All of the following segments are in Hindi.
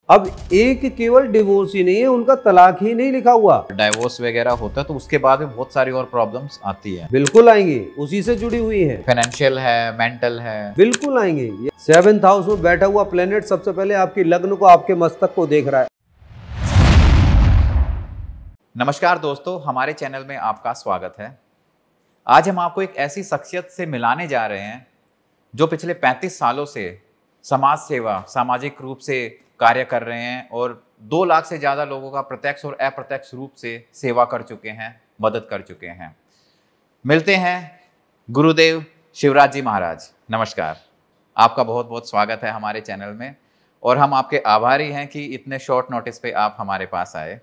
अब एक केवल डिवोर्स ही नहीं है, उनका तलाक ही नहीं लिखा हुआ। डाइवोर्स वगैरह होता है तो उसके बाद भी बहुत सारी और प्रॉब्लम्स आती है। बिल्कुल आएंगी, उसी से जुड़ी हुई है। फाइनेंशियल है, मेंटल है, बिल्कुल आएंगे। ये 7th हाउस में बैठा हुआ प्लेनेट सबसे पहले आपकी लग्न को, आपके मस्तक को देख रहा है। नमस्कार दोस्तों, हमारे चैनल में आपका स्वागत है। आज हम आपको एक ऐसी शख्सियत से मिलाने जा रहे हैं जो पिछले 35 सालों से समाज सेवा, सामाजिक रूप से कार्य कर रहे हैं और 2 लाख से ज़्यादा लोगों का प्रत्यक्ष और अप्रत्यक्ष रूप से सेवा कर चुके हैं, मदद कर चुके हैं। मिलते हैं गुरुदेव शिवराज जी महाराज। नमस्कार, आपका बहुत बहुत स्वागत है हमारे चैनल में और हम आपके आभारी हैं कि इतने शॉर्ट नोटिस पे आप हमारे पास आए।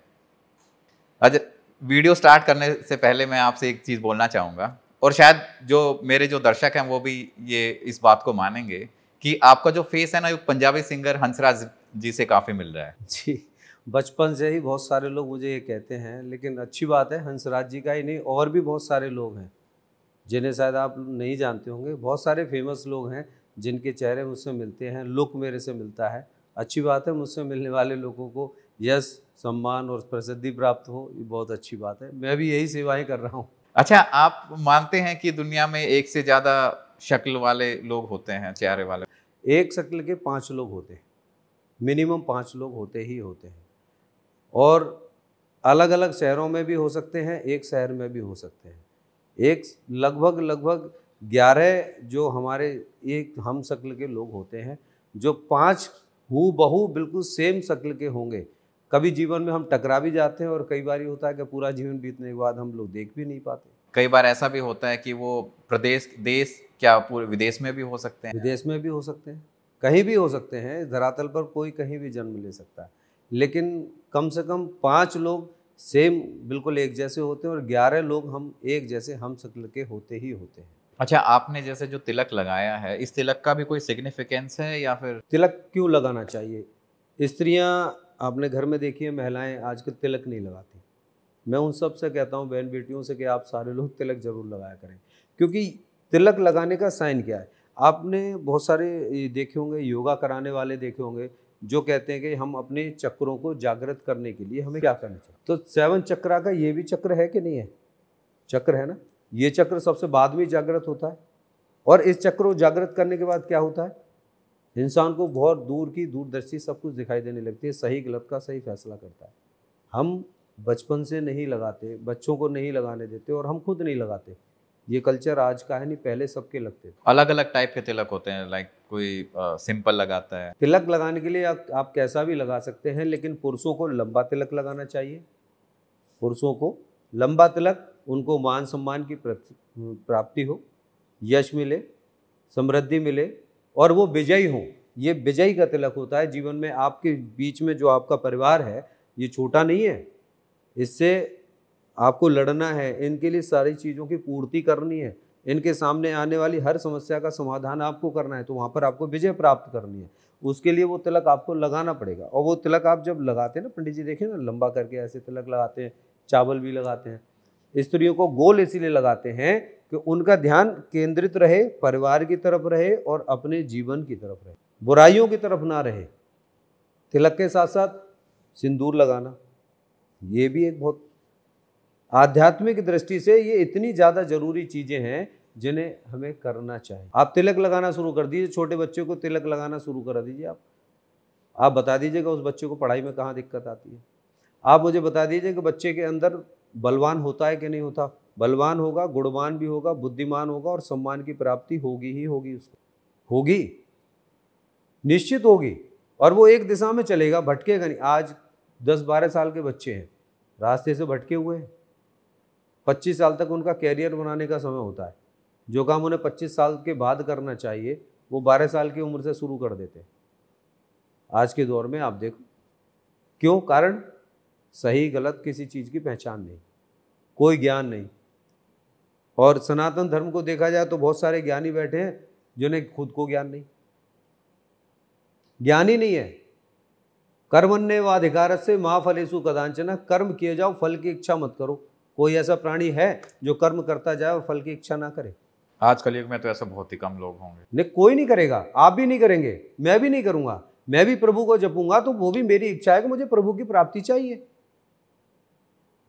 आज वीडियो स्टार्ट करने से पहले मैं आपसे एक चीज़ बोलना चाहूँगा और शायद जो मेरे जो दर्शक हैं वो भी ये इस बात को मानेंगे कि आपका जो फेस है ना, वो पंजाबी सिंगर हंसराज जी से काफ़ी मिल रहा है। जी, बचपन से ही बहुत सारे लोग मुझे ये कहते हैं, लेकिन अच्छी बात है, हंसराज जी का ही नहीं और भी बहुत सारे लोग हैं जिन्हें शायद आप नहीं जानते होंगे। बहुत सारे फेमस लोग हैं जिनके चेहरे मुझसे मिलते हैं, लुक मेरे से मिलता है। अच्छी बात है, मुझसे मिलने वाले लोगों को यश, सम्मान और प्रसिद्धि प्राप्त हो, ये बहुत अच्छी बात है। मैं भी यही सेवाएं कर रहा हूँ। अच्छा, आप मानते हैं कि दुनिया में एक से ज़्यादा शक्ल वाले लोग होते हैं, चेहरे वाले? एक शक्ल के 5 लोग होते हैं, मिनिमम 5 लोग होते ही होते हैं, और अलग अलग शहरों में भी हो सकते हैं, एक शहर में भी हो सकते हैं। एक लगभग 11 जो हमारे एक हम शक्ल के लोग होते हैं, जो 5 हूबहू बिल्कुल सेम शक्ल के होंगे। कभी जीवन में हम टकरा भी जाते हैं और कई बार ये होता है कि पूरा जीवन बीतने के बाद हम लोग देख भी नहीं पाते। कई बार ऐसा भी होता है कि वो प्रदेश, देश क्या पूरे विदेश में भी हो सकते हैं। विदेश में भी हो सकते हैं, कहीं भी हो सकते हैं। धरातल पर कोई कहीं भी जन्म ले सकता है, लेकिन कम से कम 5 लोग सेम बिल्कुल एक जैसे होते हैं और 11 लोग हम एक जैसे हम शक्ल के होते ही होते हैं। अच्छा, आपने जैसे जो तिलक लगाया है, इस तिलक का भी कोई सिग्निफिकेंस है या फिर? तिलक क्यों लगाना चाहिए? स्त्रियां आपने घर में देखी है, महिलाएं आजकल तिलक नहीं लगाती। मैं उन सब से कहता हूं, बहन बेटियों से, कि आप सारे लोग तिलक जरूर लगाया करें। क्योंकि तिलक लगाने का साइन क्या है? आपने बहुत सारे देखे होंगे, योगा कराने वाले देखे होंगे, जो कहते हैं कि हम अपने चक्रों को जागृत करने के लिए हमें क्या करना चाहिए। तो 7 चक्रा का ये भी चक्र है कि नहीं है? चक्र है ना। ये चक्र सबसे बाद में जागृत होता है, और इस चक्र को जागृत करने के बाद क्या होता है? इंसान को बहुत दूर की दूरदर्शी सब कुछ दिखाई देने लगती है, सही गलत का सही फैसला करता है। हम बचपन से नहीं लगाते, बच्चों को नहीं लगाने देते, और हम खुद नहीं लगाते। ये कल्चर आज का है नहीं, पहले सबके लगते थे। अलग अलग टाइप के तिलक होते हैं, लाइक कोई सिंपल लगाता है। तिलक लगाने के लिए आप कैसा भी लगा सकते हैं, लेकिन पुरुषों को लंबा तिलक लगाना चाहिए। पुरुषों को लंबा तिलक, उनको मान सम्मान की प्राप्ति हो, यश मिले, समृद्धि मिले, और वो विजयी हो। ये विजयी का तिलक होता है। जीवन में आपके बीच में जो आपका परिवार है, ये छोटा नहीं है, इससे आपको लड़ना है, इनके लिए सारी चीज़ों की पूर्ति करनी है, इनके सामने आने वाली हर समस्या का समाधान आपको करना है, तो वहाँ पर आपको विजय प्राप्त करनी है। उसके लिए वो तिलक आपको लगाना पड़ेगा। और वो तिलक आप जब लगाते हैं ना, पंडित जी देखें ना, लंबा करके ऐसे तिलक लगाते हैं, चावल भी लगाते हैं। स्त्रियों को गोल इसीलिए लगाते हैं कि उनका ध्यान केंद्रित रहे, परिवार की तरफ रहे और अपने जीवन की तरफ रहे, बुराइयों की तरफ ना रहे। तिलक के साथ साथ सिंदूर लगाना, ये भी एक बहुत आध्यात्मिक दृष्टि से ये इतनी ज़्यादा जरूरी चीज़ें हैं जिन्हें हमें करना चाहिए। आप तिलक लगाना शुरू कर दीजिए, छोटे बच्चे को तिलक लगाना शुरू कर दीजिए। आप बता दीजिएगा उस बच्चे को पढ़ाई में कहाँ दिक्कत आती है। आप मुझे बता दीजिए कि बच्चे के अंदर बलवान होता है कि नहीं होता। बलवान होगा, गुणवान भी होगा, बुद्धिमान होगा, और सम्मान की प्राप्ति होगी ही होगी, उसको होगी, निश्चित होगी। और वो एक दिशा में चलेगा, भटकेगा नहीं। आज 10-12 साल के बच्चे हैं, रास्ते से भटके हुए हैं। 25 साल तक उनका कैरियर बनाने का समय होता है। जो काम उन्हें 25 साल के बाद करना चाहिए, वो 12 साल की उम्र से शुरू कर देते हैं। आज के दौर में आप देखो, क्यों? कारण सही गलत किसी चीज़ की पहचान नहीं, कोई ज्ञान नहीं। और सनातन धर्म को देखा जाए तो बहुत सारे ज्ञानी बैठे हैं जिन्हें खुद को ज्ञान नहीं, ज्ञान ही नहीं है। कर्मण्येवाधिकारस्य मा फलेषु कदाचन, कर्म किए जाओ, फल की इच्छा मत करो। कोई ऐसा प्राणी है जो कर्म करता जाए और फल की इच्छा ना करे? आज कलयुग में तो ऐसा बहुत ही कम लोग होंगे। नहीं, कोई नहीं करेगा। आप भी नहीं करेंगे, मैं भी नहीं करूंगा। मैं भी प्रभु को जपूंगा तो वो भी मेरी इच्छा है कि मुझे प्रभु की प्राप्ति चाहिए,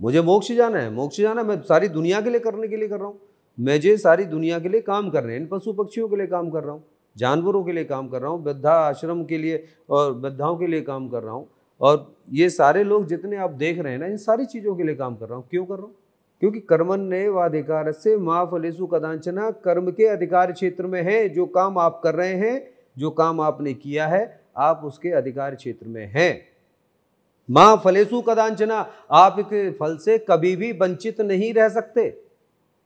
मुझे मोक्ष जाना है, मोक्ष जाना है। मैं सारी दुनिया के लिए करने के लिए कर रहा हूँ, मुझे सारी दुनिया के लिए काम करने हैं, इन पशु पक्षियों के लिए काम कर रहा हूँ, जानवरों के लिए काम कर रहा हूँ, वृद्धा आश्रम के लिए और वृद्धाओं के लिए काम कर रहा हूँ, और ये सारे लोग जितने आप देख रहे हैं ना, इन सारी चीज़ों के लिए काम कर रहा हूँ। क्यों कर रहा हूँ? क्योंकि कर्मण्येवाधिकार से मा फलेषु कदाचन, कर्म के अधिकार क्षेत्र में है। जो काम आप कर रहे हैं, जो काम आपने किया है, आप उसके अधिकार क्षेत्र में हैं। मां फलेषु कदाचना, आप के फल से कभी भी वंचित नहीं रह सकते।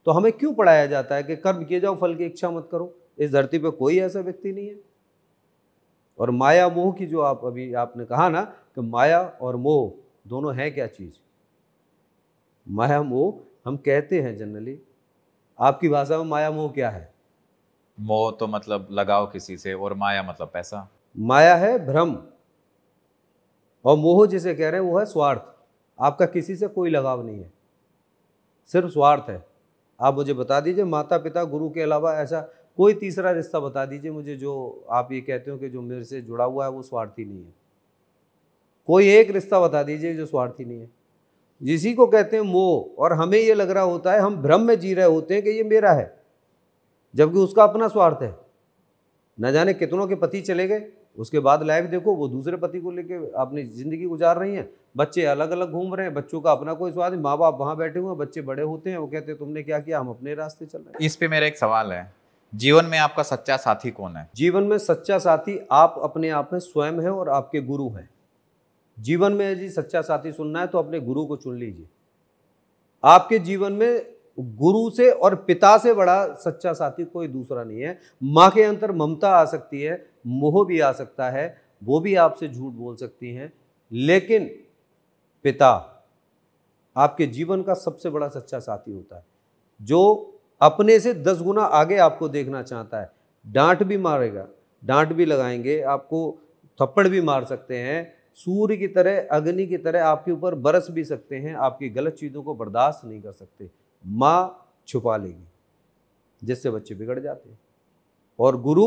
तो हमें क्यों पढ़ाया जाता है कि कर्म किए जाओ, फल की इच्छा मत करो? इस धरती पे कोई ऐसा व्यक्ति नहीं है। और माया मोह की जो अभी आपने कहा ना कि माया और मोह दोनों है क्या चीज? माया मोह हम कहते हैं जनरली, आपकी भाषा में माया मोह क्या है? मोह तो मतलब लगाव किसी से, और माया मतलब पैसा। माया है भ्रम, और मोह जिसे कह रहे हैं वो है स्वार्थ। आपका किसी से कोई लगाव नहीं है, सिर्फ स्वार्थ है। आप मुझे बता दीजिए माता पिता गुरु के अलावा ऐसा कोई तीसरा रिश्ता बता दीजिए मुझे जो आप ये कहते हो कि जो मेरे से जुड़ा हुआ है वो स्वार्थी नहीं है। कोई एक रिश्ता बता दीजिए जो स्वार्थी नहीं है, जिसी को कहते हैं मोह। और हमें ये लग रहा होता है, हम भ्रम में जी रहे होते हैं कि ये मेरा है, जबकि उसका अपना स्वार्थ है। न जाने कितनों के पति चले गए, उसके बाद लाइफ देखो वो दूसरे पति को लेके अपनी जिंदगी गुजार रही हैं, बच्चे अलग अलग घूम रहे हैं, बच्चों का अपना कोई स्वाद नहीं, माँ बाप वहाँ बैठे हुए हैं, बच्चे बड़े होते हैं, वो कहते हैं तुमने क्या किया, हम अपने रास्ते चल रहे हैं। इस पे मेरा एक सवाल है, जीवन में आपका सच्चा साथी कौन है? जीवन में सच्चा साथी आप अपने आप में स्वयं है और आपके गुरु हैं। जीवन में यदि सच्चा साथी सुनना है तो अपने गुरु को चुन लीजिए। आपके जीवन में गुरु से और पिता से बड़ा सच्चा साथी कोई दूसरा नहीं है। माँ के अंदर ममता आ सकती है, मोह भी आ सकता है, वो भी आपसे झूठ बोल सकती हैं, लेकिन पिता आपके जीवन का सबसे बड़ा सच्चा साथी होता है, जो अपने से 10 गुना आगे आपको देखना चाहता है। डांट भी मारेगा, डांट भी लगाएंगे, आपको थप्पड़ भी मार सकते हैं, सूर्य की तरह अग्नि की तरह आपके ऊपर बरस भी सकते हैं, आपकी गलत चीज़ों को बर्दाश्त नहीं कर सकते। माँ छुपा लेगी, जिससे बच्चे बिगड़ जाते हैं। और गुरु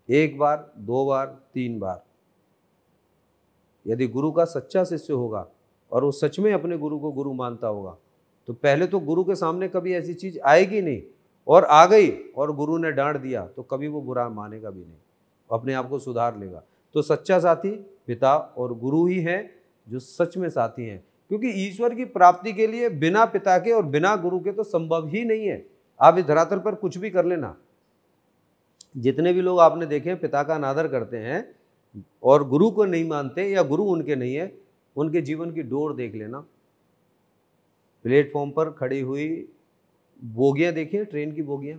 1 बार 2 बार 3 बार, यदि गुरु का सच्चा शिष्य होगा और वो सच में अपने गुरु को गुरु मानता होगा, तो पहले तो गुरु के सामने कभी ऐसी चीज़ आएगी नहीं, और आ गई और गुरु ने डांट दिया तो कभी वो बुरा मानेगा भी नहीं, अपने आप को सुधार लेगा। तो सच्चा साथी पिता और गुरु ही हैं जो सच में साथी हैं, क्योंकि ईश्वर की प्राप्ति के लिए बिना पिता के और बिना गुरु के तो संभव ही नहीं है। आप इस धरातल पर कुछ भी कर लेना, जितने भी लोग आपने देखे हैं पिता का अनादर करते हैं और गुरु को नहीं मानते या गुरु उनके नहीं है, उनके जीवन की डोर देख लेना। प्लेटफॉर्म पर खड़ी हुई बोगियाँ देखिए, ट्रेन की बोगियाँ,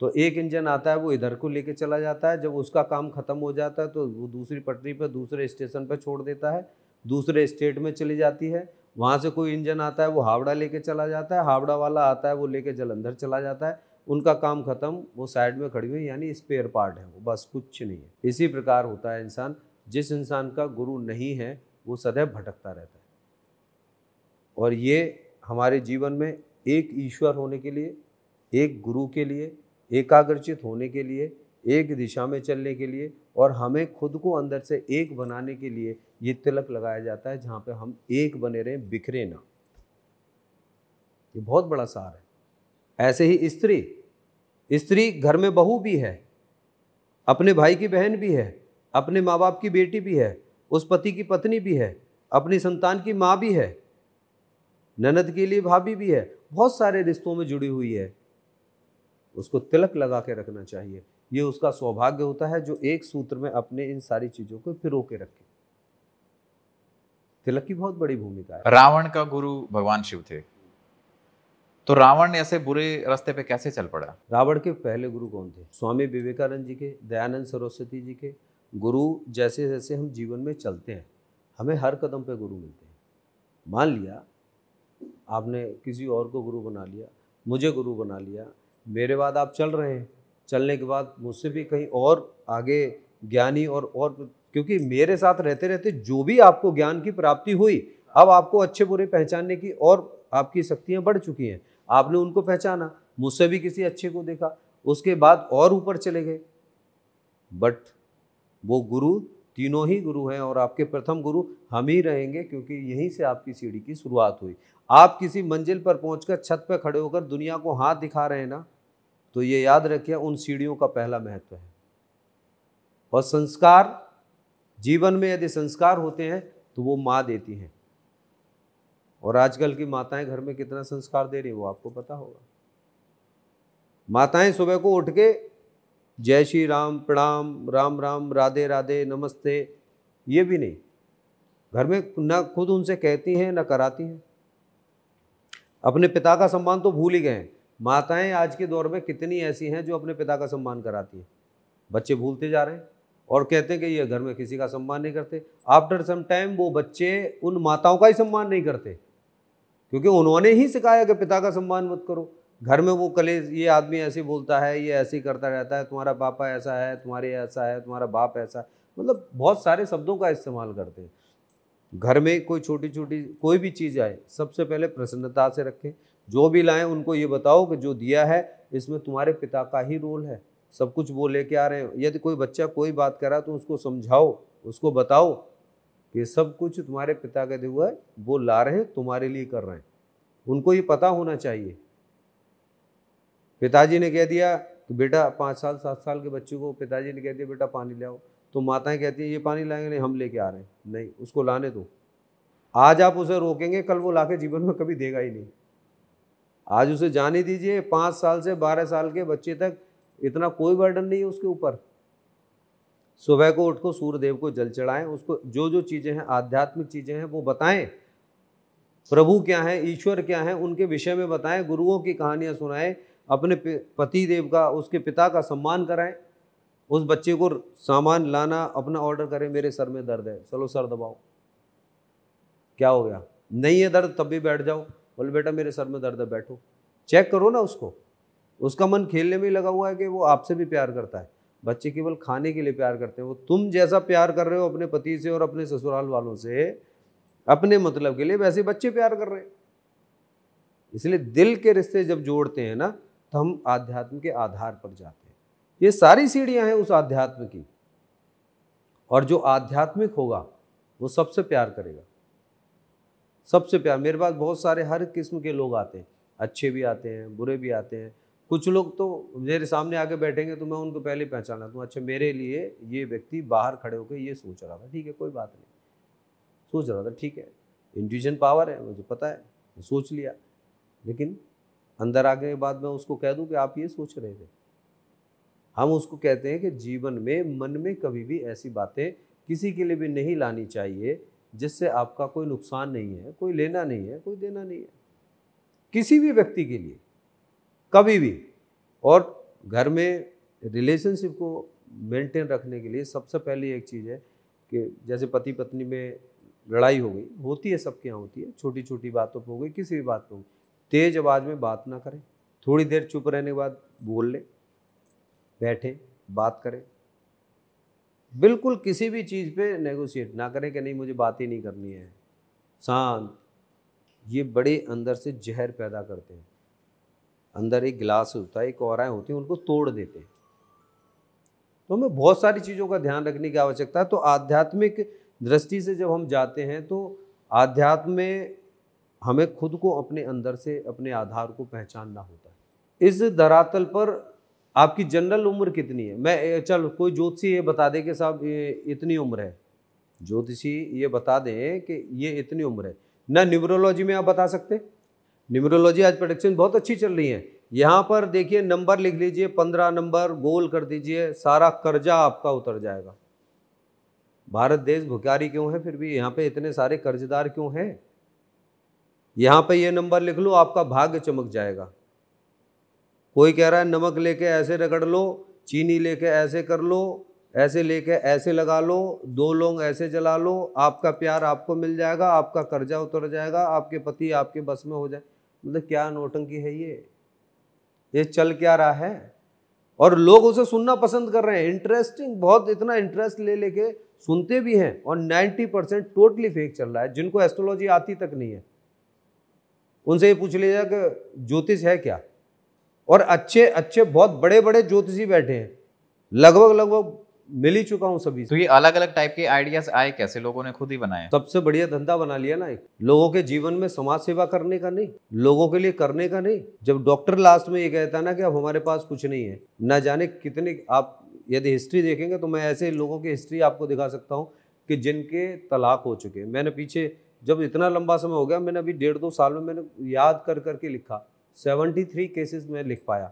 तो एक इंजन आता है वो इधर को लेके चला जाता है, जब उसका काम खत्म हो जाता है तो वो दूसरी पटरी पर दूसरे स्टेशन पर छोड़ देता है, दूसरे स्टेट में चली जाती है। वहाँ से कोई इंजन आता है वो हावड़ा लेके चला जाता है, हावड़ा वाला आता है वो लेके जलंधर चला जाता है, उनका काम खत्म, वो साइड में खड़ी हुई, यानी स्पेयर पार्ट है वो, बस कुछ नहीं है। इसी प्रकार होता है इंसान, जिस इंसान का गुरु नहीं है वो सदैव भटकता रहता है। और ये हमारे जीवन में एक ईश्वर होने के लिए, एक गुरु के लिए, एकाग्रचित होने के लिए, एक दिशा में चलने के लिए, और हमें खुद को अंदर से एक बनाने के लिए ये तिलक लगाया जाता है, जहाँ पे हम एक बने रहें, बिखरे ना। ये बहुत बड़ा सार है। ऐसे ही स्त्री घर में बहू भी है, अपने भाई की बहन भी है, अपने माँ बाप की बेटी भी है, उस पति की पत्नी भी है, अपनी संतान की माँ भी है, ननद के लिए भाभी भी है, बहुत सारे रिश्तों में जुड़ी हुई है। उसको तिलक लगा के रखना चाहिए। ये उसका सौभाग्य होता है जो एक सूत्र में अपने इन सारी चीजों को पिरो के रखे। तिलक की बहुत बड़ी भूमिका है। रावण का गुरु भगवान शिव थे, तो रावण ऐसे बुरे रास्ते पे कैसे चल पड़ा? रावण के पहले गुरु कौन थे? स्वामी विवेकानंद जी के, दयानंद सरस्वती जी के। गुरु जैसे जैसे हम जीवन में चलते हैं, हमें हर कदम पे गुरु मिलते हैं। मान लिया आपने किसी और को गुरु बना लिया, मुझे गुरु बना लिया, मेरे बाद आप चल रहे हैं, चलने के बाद मुझसे भी कहीं और आगे ज्ञानी और क्योंकि मेरे साथ रहते रहते जो भी आपको ज्ञान की प्राप्ति हुई, अब आपको अच्छे बुरे पहचानने की और आपकी शक्तियाँ बढ़ चुकी हैं। आपने उनको पहचाना, मुझसे भी किसी अच्छे को देखा, उसके बाद और ऊपर चले गए। बट वो गुरु तीनों ही गुरु हैं और आपके प्रथम गुरु हम ही रहेंगे, क्योंकि यहीं से आपकी सीढ़ी की शुरुआत हुई। आप किसी मंजिल पर पहुंचकर छत पर खड़े होकर दुनिया को हाथ दिखा रहे हैं ना, तो ये याद रखिए उन सीढ़ियों का पहला महत्व है। और संस्कार, जीवन में यदि संस्कार होते हैं तो वो माँ देती हैं। और आजकल की माताएं घर में कितना संस्कार दे रही है वो आपको पता होगा। माताएं सुबह को उठ के जय श्री राम, प्रणाम, राम राम, राधे राधे, नमस्ते, ये भी नहीं, घर में ना खुद उनसे कहती हैं ना कराती हैं। अपने पिता का सम्मान तो भूल ही गए हैं। माताएं आज के दौर में कितनी ऐसी हैं जो अपने पिता का सम्मान कराती हैं। बच्चे भूलते जा रहे हैं और कहते हैं कि ये घर में किसी का सम्मान नहीं करते। आफ्टर सम टाइम वो बच्चे उन माताओं का ही सम्मान नहीं करते, क्योंकि उन्होंने ही सिखाया कि पिता का सम्मान मत करो। घर में वो कलेश, ये आदमी ऐसे बोलता है, ये ऐसे ही करता रहता है, तुम्हारा पापा ऐसा है, तुम्हारे ऐसा है, तुम्हारा बाप ऐसा है, मतलब बहुत सारे शब्दों का इस्तेमाल करते हैं। घर में कोई छोटी छोटी कोई भी चीज़ आए, सबसे पहले प्रसन्नता से रखें। जो भी लाएं उनको ये बताओ कि जो दिया है इसमें तुम्हारे पिता का ही रोल है, सब कुछ वो लेके आ रहे हैं। यदि कोई बच्चा कोई बात कर रहा है तो उसको समझाओ, उसको बताओ कि सब कुछ तुम्हारे पिता का दिया हुआ है, वो ला रहे हैं, तुम्हारे लिए कर रहे हैं। उनको ये पता होना चाहिए। पिताजी ने कह दिया कि बेटा 5 साल 7 साल के बच्चे को पिताजी ने कह दिया बेटा पानी ले आओ, तो माताएं कहती हैं ये पानी लाएंगे, नहीं हम लेके आ रहे हैं, नहीं उसको लाने दो। आज आप उसे रोकेंगे, कल वो लाके जीवन में कभी देगा ही नहीं। आज उसे जाने दीजिए। 5 साल से 12 साल के बच्चे तक इतना कोई बर्डन नहीं है उसके ऊपर। सुबह को उठ को सूर्यदेव को जल चढ़ाएं, उसको जो जो चीज़ें हैं, आध्यात्मिक चीज़ें हैं वो बताएं। प्रभु क्या है, ईश्वर क्या है, उनके विषय में बताएं। गुरुओं की कहानियाँ सुनाएं। अपने पति देव का, उसके पिता का सम्मान कराएं। उस बच्चे को सामान लाना अपना ऑर्डर करें, मेरे सर में दर्द है, चलो सर दबाओ, क्या हो गया, नहीं है दर्द तब भी बैठ जाओ, बोले बेटा मेरे सर में दर्द है, बैठो, चेक करो ना उसको। उसका मन खेलने में लगा हुआ है कि वो आपसे भी प्यार करता है। बच्चे केवल खाने के लिए प्यार करते हैं। वो तुम जैसा प्यार कर रहे हो अपने पति से और अपने ससुराल वालों से अपने मतलब के लिए, वैसे बच्चे प्यार कर रहे हैं। इसलिए दिल के रिश्ते जब जोड़ते हैं ना, तो हम आध्यात्म के आधार पर जाते हैं। ये सारी सीढ़ियां हैं उस आध्यात्म की। और जो आध्यात्मिक होगा वो सबसे प्यार करेगा, सबसे प्यार। मेरे पास बहुत सारे हर किस्म के लोग आते हैं, अच्छे भी आते हैं, बुरे भी आते हैं। कुछ लोग तो मेरे सामने आके बैठेंगे तो मैं उनको पहले पहचान लेता हूँ, अच्छा मेरे लिए ये व्यक्ति बाहर खड़े होकर ये सोच रहा था, ठीक है कोई बात नहीं, सोच रहा था, ठीक है, इंट्यूशन पावर है, मुझे पता है, सोच लिया। लेकिन अंदर आने के बाद मैं उसको कह दूं कि आप ये सोच रहे थे। हम उसको कहते हैं कि जीवन में मन में कभी भी ऐसी बातें किसी के लिए भी नहीं लानी चाहिए जिससे आपका कोई नुकसान नहीं है, कोई लेना नहीं है, कोई देना नहीं है, किसी भी व्यक्ति के लिए कभी भी। और घर में रिलेशनशिप को मेंटेन रखने के लिए सबसे पहले एक चीज़ है कि जैसे पति पत्नी में लड़ाई हो गई, होती है, सबके यहाँ होती है, छोटी छोटी बातों पर हो गई, किसी भी बात पर हो गई, तेज आवाज़ में बात ना करें, थोड़ी देर चुप रहने के बाद बोल ले, बैठे बात करें। बिल्कुल किसी भी चीज़ पे नेगोशिएट ना करें कि नहीं मुझे बात ही नहीं करनी है, शांत। ये बड़े अंदर से जहर पैदा करते हैं। अंदर एक गिलास होता है, एक औराएं होती हैं, उनको तोड़ देते हैं। तो हमें बहुत सारी चीज़ों का ध्यान रखने की आवश्यकता है। तो आध्यात्मिक दृष्टि से जब हम जाते हैं तो आध्यात्म में हमें खुद को अपने अंदर से अपने आधार को पहचानना होता है। इस धरातल पर आपकी जनरल उम्र कितनी है, मैं चल कोई ज्योतिषी ये बता दे कि साहब ये इतनी उम्र है, ज्योतिषी ये बता दें कि ये इतनी उम्र है ना। न्यूमरोलॉजी में आप बता सकते, न्यूमरोलॉजी आज प्रेडिक्शन बहुत अच्छी चल रही है। यहाँ पर देखिए नंबर लिख लीजिए, 15 नंबर गोल कर दीजिए, सारा कर्जा आपका उतर जाएगा। भारत देश भिखारी क्यों है, फिर भी यहाँ पे इतने सारे कर्जदार क्यों हैं? यहाँ पे ये नंबर लिख लो, आपका भाग्य चमक जाएगा। कोई कह रहा है नमक लेके ऐसे रगड़ लो, चीनी लेके ऐसे कर लो, ऐसे लेके ऐसे लगा लो, 2 लौंग ऐसे जला लो, आपका प्यार आपको मिल जाएगा, आपका कर्जा उतर जाएगा, आपके पति आपके बस में हो जाए। मतलब क्या नौटंकी है ये चल क्या रहा है? और लोग उसे सुनना पसंद कर रहे हैं, इंटरेस्टिंग, बहुत इतना इंटरेस्ट ले लेके सुनते भी हैं। और 90% टोटली फेक चल रहा है। जिनको एस्ट्रोलॉजी आती तक नहीं है उनसे ये पूछ लीजिए कि ज्योतिष है क्या। और अच्छे अच्छे बहुत बड़े बड़े ज्योतिषी बैठे हैं, लगभग मिल ही चुका हूँ सभी से। तो ये अलग अलग टाइप के आइडियाज आए कैसे, लोगों ने खुद ही बनाए? सबसे बढ़िया धंधा बना लिया ना एक, लोगों के जीवन में समाज सेवा करने का नहीं, लोगों के लिए करने का नहीं। जब डॉक्टर लास्ट में ये कहता ना कि अब हमारे पास कुछ नहीं है, ना जाने कितने, आप यदि हिस्ट्री देखेंगे तो मैं ऐसे लोगों की हिस्ट्री आपको दिखा सकता हूँ कि जिनके तलाक हो चुके। मैंने पीछे जब इतना लंबा समय हो गया, मैंने अभी 1.5-2 साल में मैंने याद कर करके लिखा, 73 केसेस में लिख पाया,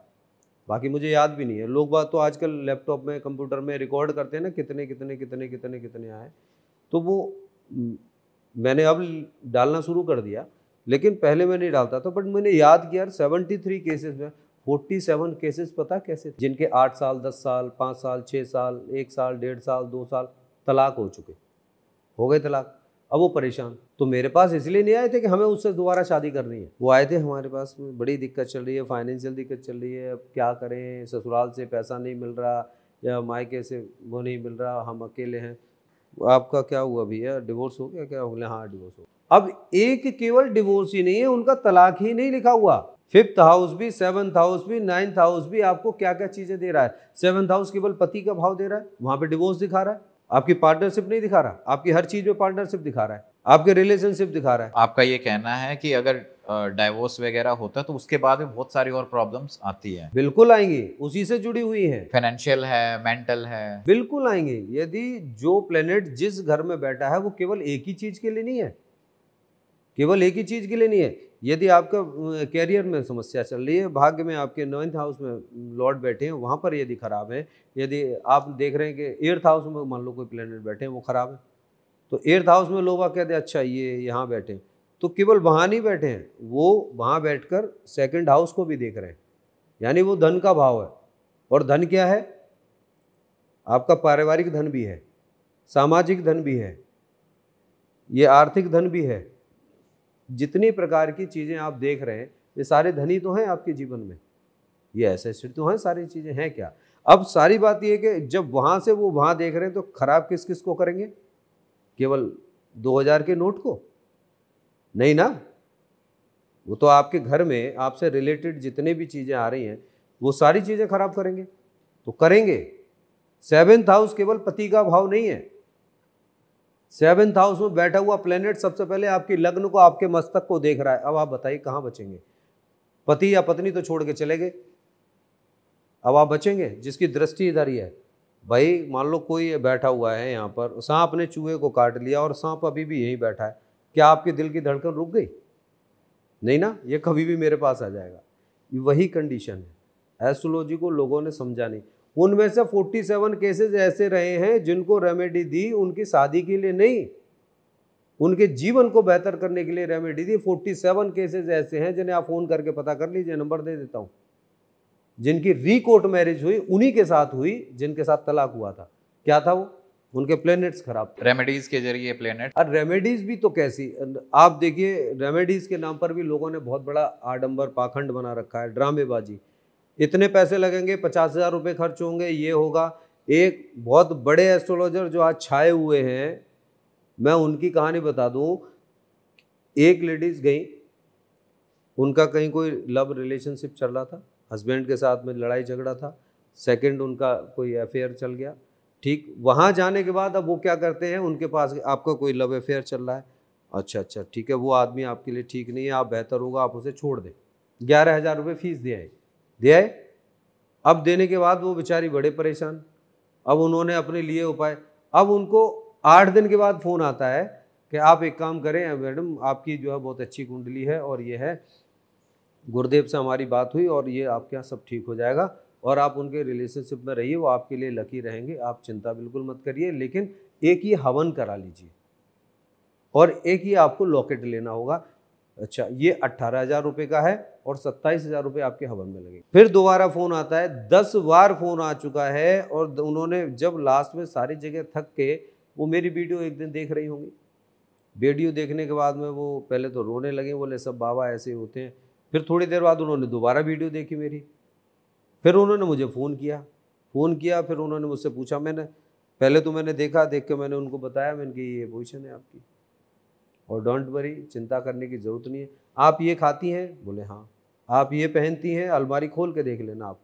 बाकी मुझे याद भी नहीं है। लोग बात तो आजकल लैपटॉप में कंप्यूटर में रिकॉर्ड करते हैं ना, कितने कितने कितने कितने कितने आए, तो वो मैंने अब डालना शुरू कर दिया, लेकिन पहले मैं नहीं डालता था। बट मैंने याद किया 73 केसेस में 47 केसेस पता कैसे, जिनके 8 साल 10 साल 5 साल 6 साल 1 साल 1.5 साल 2 साल तलाक हो चुके, हो गए तलाक। अब वो परेशान, तो मेरे पास इसलिए नहीं आए थे कि हमें उससे दोबारा शादी करनी है, वो आए थे हमारे पास में बड़ी दिक्कत चल रही है, फाइनेंशियल दिक्कत चल रही है, अब क्या करें, ससुराल से पैसा नहीं मिल रहा या मायके से वो नहीं मिल रहा, हम अकेले हैं। आपका क्या हुआ भैया, डिवोर्स हो गया क्या? बोले हाँ डिवोर्स हो। अब एक केवल डिवोर्स ही नहीं है, उनका तलाक ही नहीं लिखा हुआ, 5th हाउस भी 7th हाउस भी 9th हाउस भी आपको क्या क्या चीजें दे रहा है। 7th हाउस केवल पति का भाव दे रहा है, वहां पे डिवोर्स दिखा रहा है, आपकी पार्टनरशिप नहीं दिखा रहा, आपकी हर चीज में पार्टनरशिप दिखा रहा है, आपके रिलेशनशिप दिखा रहा है। आपका ये कहना है कि अगर डाइवोर्स वगैरह होता है तो उसके बाद भी बहुत सारी और प्रॉब्लम्स आती है? बिल्कुल आएंगी, उसी से जुड़ी हुई हैं, फाइनेंशियल है, मेंटल है, बिल्कुल आएंगे। यदि जो प्लेनेट जिस घर में बैठा है वो केवल एक ही चीज के लिए नहीं है, केवल एक ही चीज के लिए नहीं है। यदि आपका कैरियर में समस्या चल रही है, भाग्य में आपके 9th हाउस में लॉर्ड बैठे हैं, वहां पर यदि खराब है, यदि आप देख रहे हैं कि 8th हाउस में मान लो कोई प्लेनेट बैठे हैं वो खराब है, तो 8th हाउस में लोग कहते हैं अच्छा ये यहाँ बैठे हैं, तो केवल वहाँ नहीं बैठे हैं, वो वहाँ बैठकर 2nd हाउस को भी देख रहे हैं, यानी वो धन का भाव है। और धन क्या है? आपका पारिवारिक धन भी है, सामाजिक धन भी है, ये आर्थिक धन भी है। जितनी प्रकार की चीज़ें आप देख रहे हैं ये सारे धन ही तो हैं आपके जीवन में, ये ऐसे स्थिति तो हैं, सारी चीज़ें हैं क्या। अब सारी बात ये है कि जब वहाँ से वो वहाँ देख रहे हैं तो खराब किस किस को करेंगे? केवल 2000 के नोट को नहीं ना, वो तो आपके घर में आपसे रिलेटेड जितने भी चीज़ें आ रही हैं वो सारी चीज़ें खराब करेंगे, तो करेंगे। 7th हाउस केवल पति का भाव नहीं है, 7th हाउस में बैठा हुआ प्लेनेट सबसे पहले आपके लग्न को, आपके मस्तक को देख रहा है। अब आप बताइए कहाँ बचेंगे? पति या पत्नी तो छोड़ के चले गए, अब आप बचेंगे? जिसकी दृष्टि इधर ही है। भाई मान लो कोई बैठा हुआ है यहाँ पर, सांप ने चूहे को काट लिया और सांप अभी भी यहीं बैठा है, क्या आपके दिल की धड़कन रुक गई? नहीं ना, ये कभी भी मेरे पास आ जाएगा। वही कंडीशन है, एस्ट्रोलॉजी को लोगों ने समझा नहीं। उनमें से 47 केसेस ऐसे रहे हैं जिनको रेमेडी दी, उनकी शादी के लिए नहीं, उनके जीवन को बेहतर करने के लिए रेमेडी दी। 47 केसेस ऐसे हैं जिन्हें आप फोन करके पता कर लीजिए, नंबर दे देता हूँ, जिनकी रीकोर्ट मैरिज हुई उन्हीं के साथ हुई जिनके साथ तलाक हुआ था। क्या था वो? उनके प्लेनेट्स खराब थे। रेमेडीज के जरिए प्लेनेट। और रेमेडीज भी तो कैसी, आप देखिए रेमेडीज के नाम पर भी लोगों ने बहुत बड़ा आडंबर पाखंड बना रखा है, ड्रामेबाजी। इतने पैसे लगेंगे, 50,000 रुपये खर्च होंगे, ये होगा। एक बहुत बड़े एस्ट्रोलॉजर जो आज छाए हुए हैं, मैं उनकी कहानी बता दूं। एक लेडीज गई, उनका कहीं कोई लव रिलेशनशिप चल रहा था, हस्बैंड के साथ में लड़ाई झगड़ा था, सेकंड उनका कोई अफेयर चल गया, ठीक। वहाँ जाने के बाद अब वो क्या करते हैं, उनके पास आपका कोई लव अफेयर चल रहा है, अच्छा ठीक है, वो आदमी आपके लिए ठीक नहीं है, आप बेहतर होगा आप उसे छोड़ दें। 11,000 रुपये फीस दे आए। अब देने के बाद वो बेचारी बड़े परेशान। अब उन्होंने अपने लिए उपाय, अब उनको 8 दिन के बाद फ़ोन आता है कि आप एक काम करें मैडम, आपकी जो है बहुत अच्छी कुंडली है और ये है, गुरुदेव से हमारी बात हुई और ये आपके यहाँ सब ठीक हो जाएगा और आप उनके रिलेशनशिप में रहिए, वो आपके लिए लकी रहेंगे, आप चिंता बिल्कुल मत करिए, लेकिन एक ये हवन करा लीजिए और एक ये आपको लॉकेट लेना होगा। अच्छा, ये 18,000 रुपये का है और 27,000 रुपये आपके हवन में लगेंगे। फिर दोबारा फ़ोन आता है, 10 बार फ़ोन आ चुका है और उन्होंने जब लास्ट में सारी जगह थक के, वो मेरी वीडियो एक दिन देख रही होंगी, वीडियो देखने के बाद में वो पहले तो रोने लगे, बोले सब बाबा ऐसे होते हैं। फिर थोड़ी देर बाद उन्होंने दोबारा वीडियो देखी मेरी, फिर उन्होंने मुझे फ़ोन किया, फिर उन्होंने मुझसे पूछा, मैंने पहले तो मैंने देखा, देख के मैंने उनको बताया, मैंने कि ये पोजीशन है आपकी और डोंट वरी, चिंता करने की ज़रूरत नहीं है। आप ये खाती हैं? बोले हाँ। आप ये पहनती हैं? अलमारी खोल के देख लेना, आप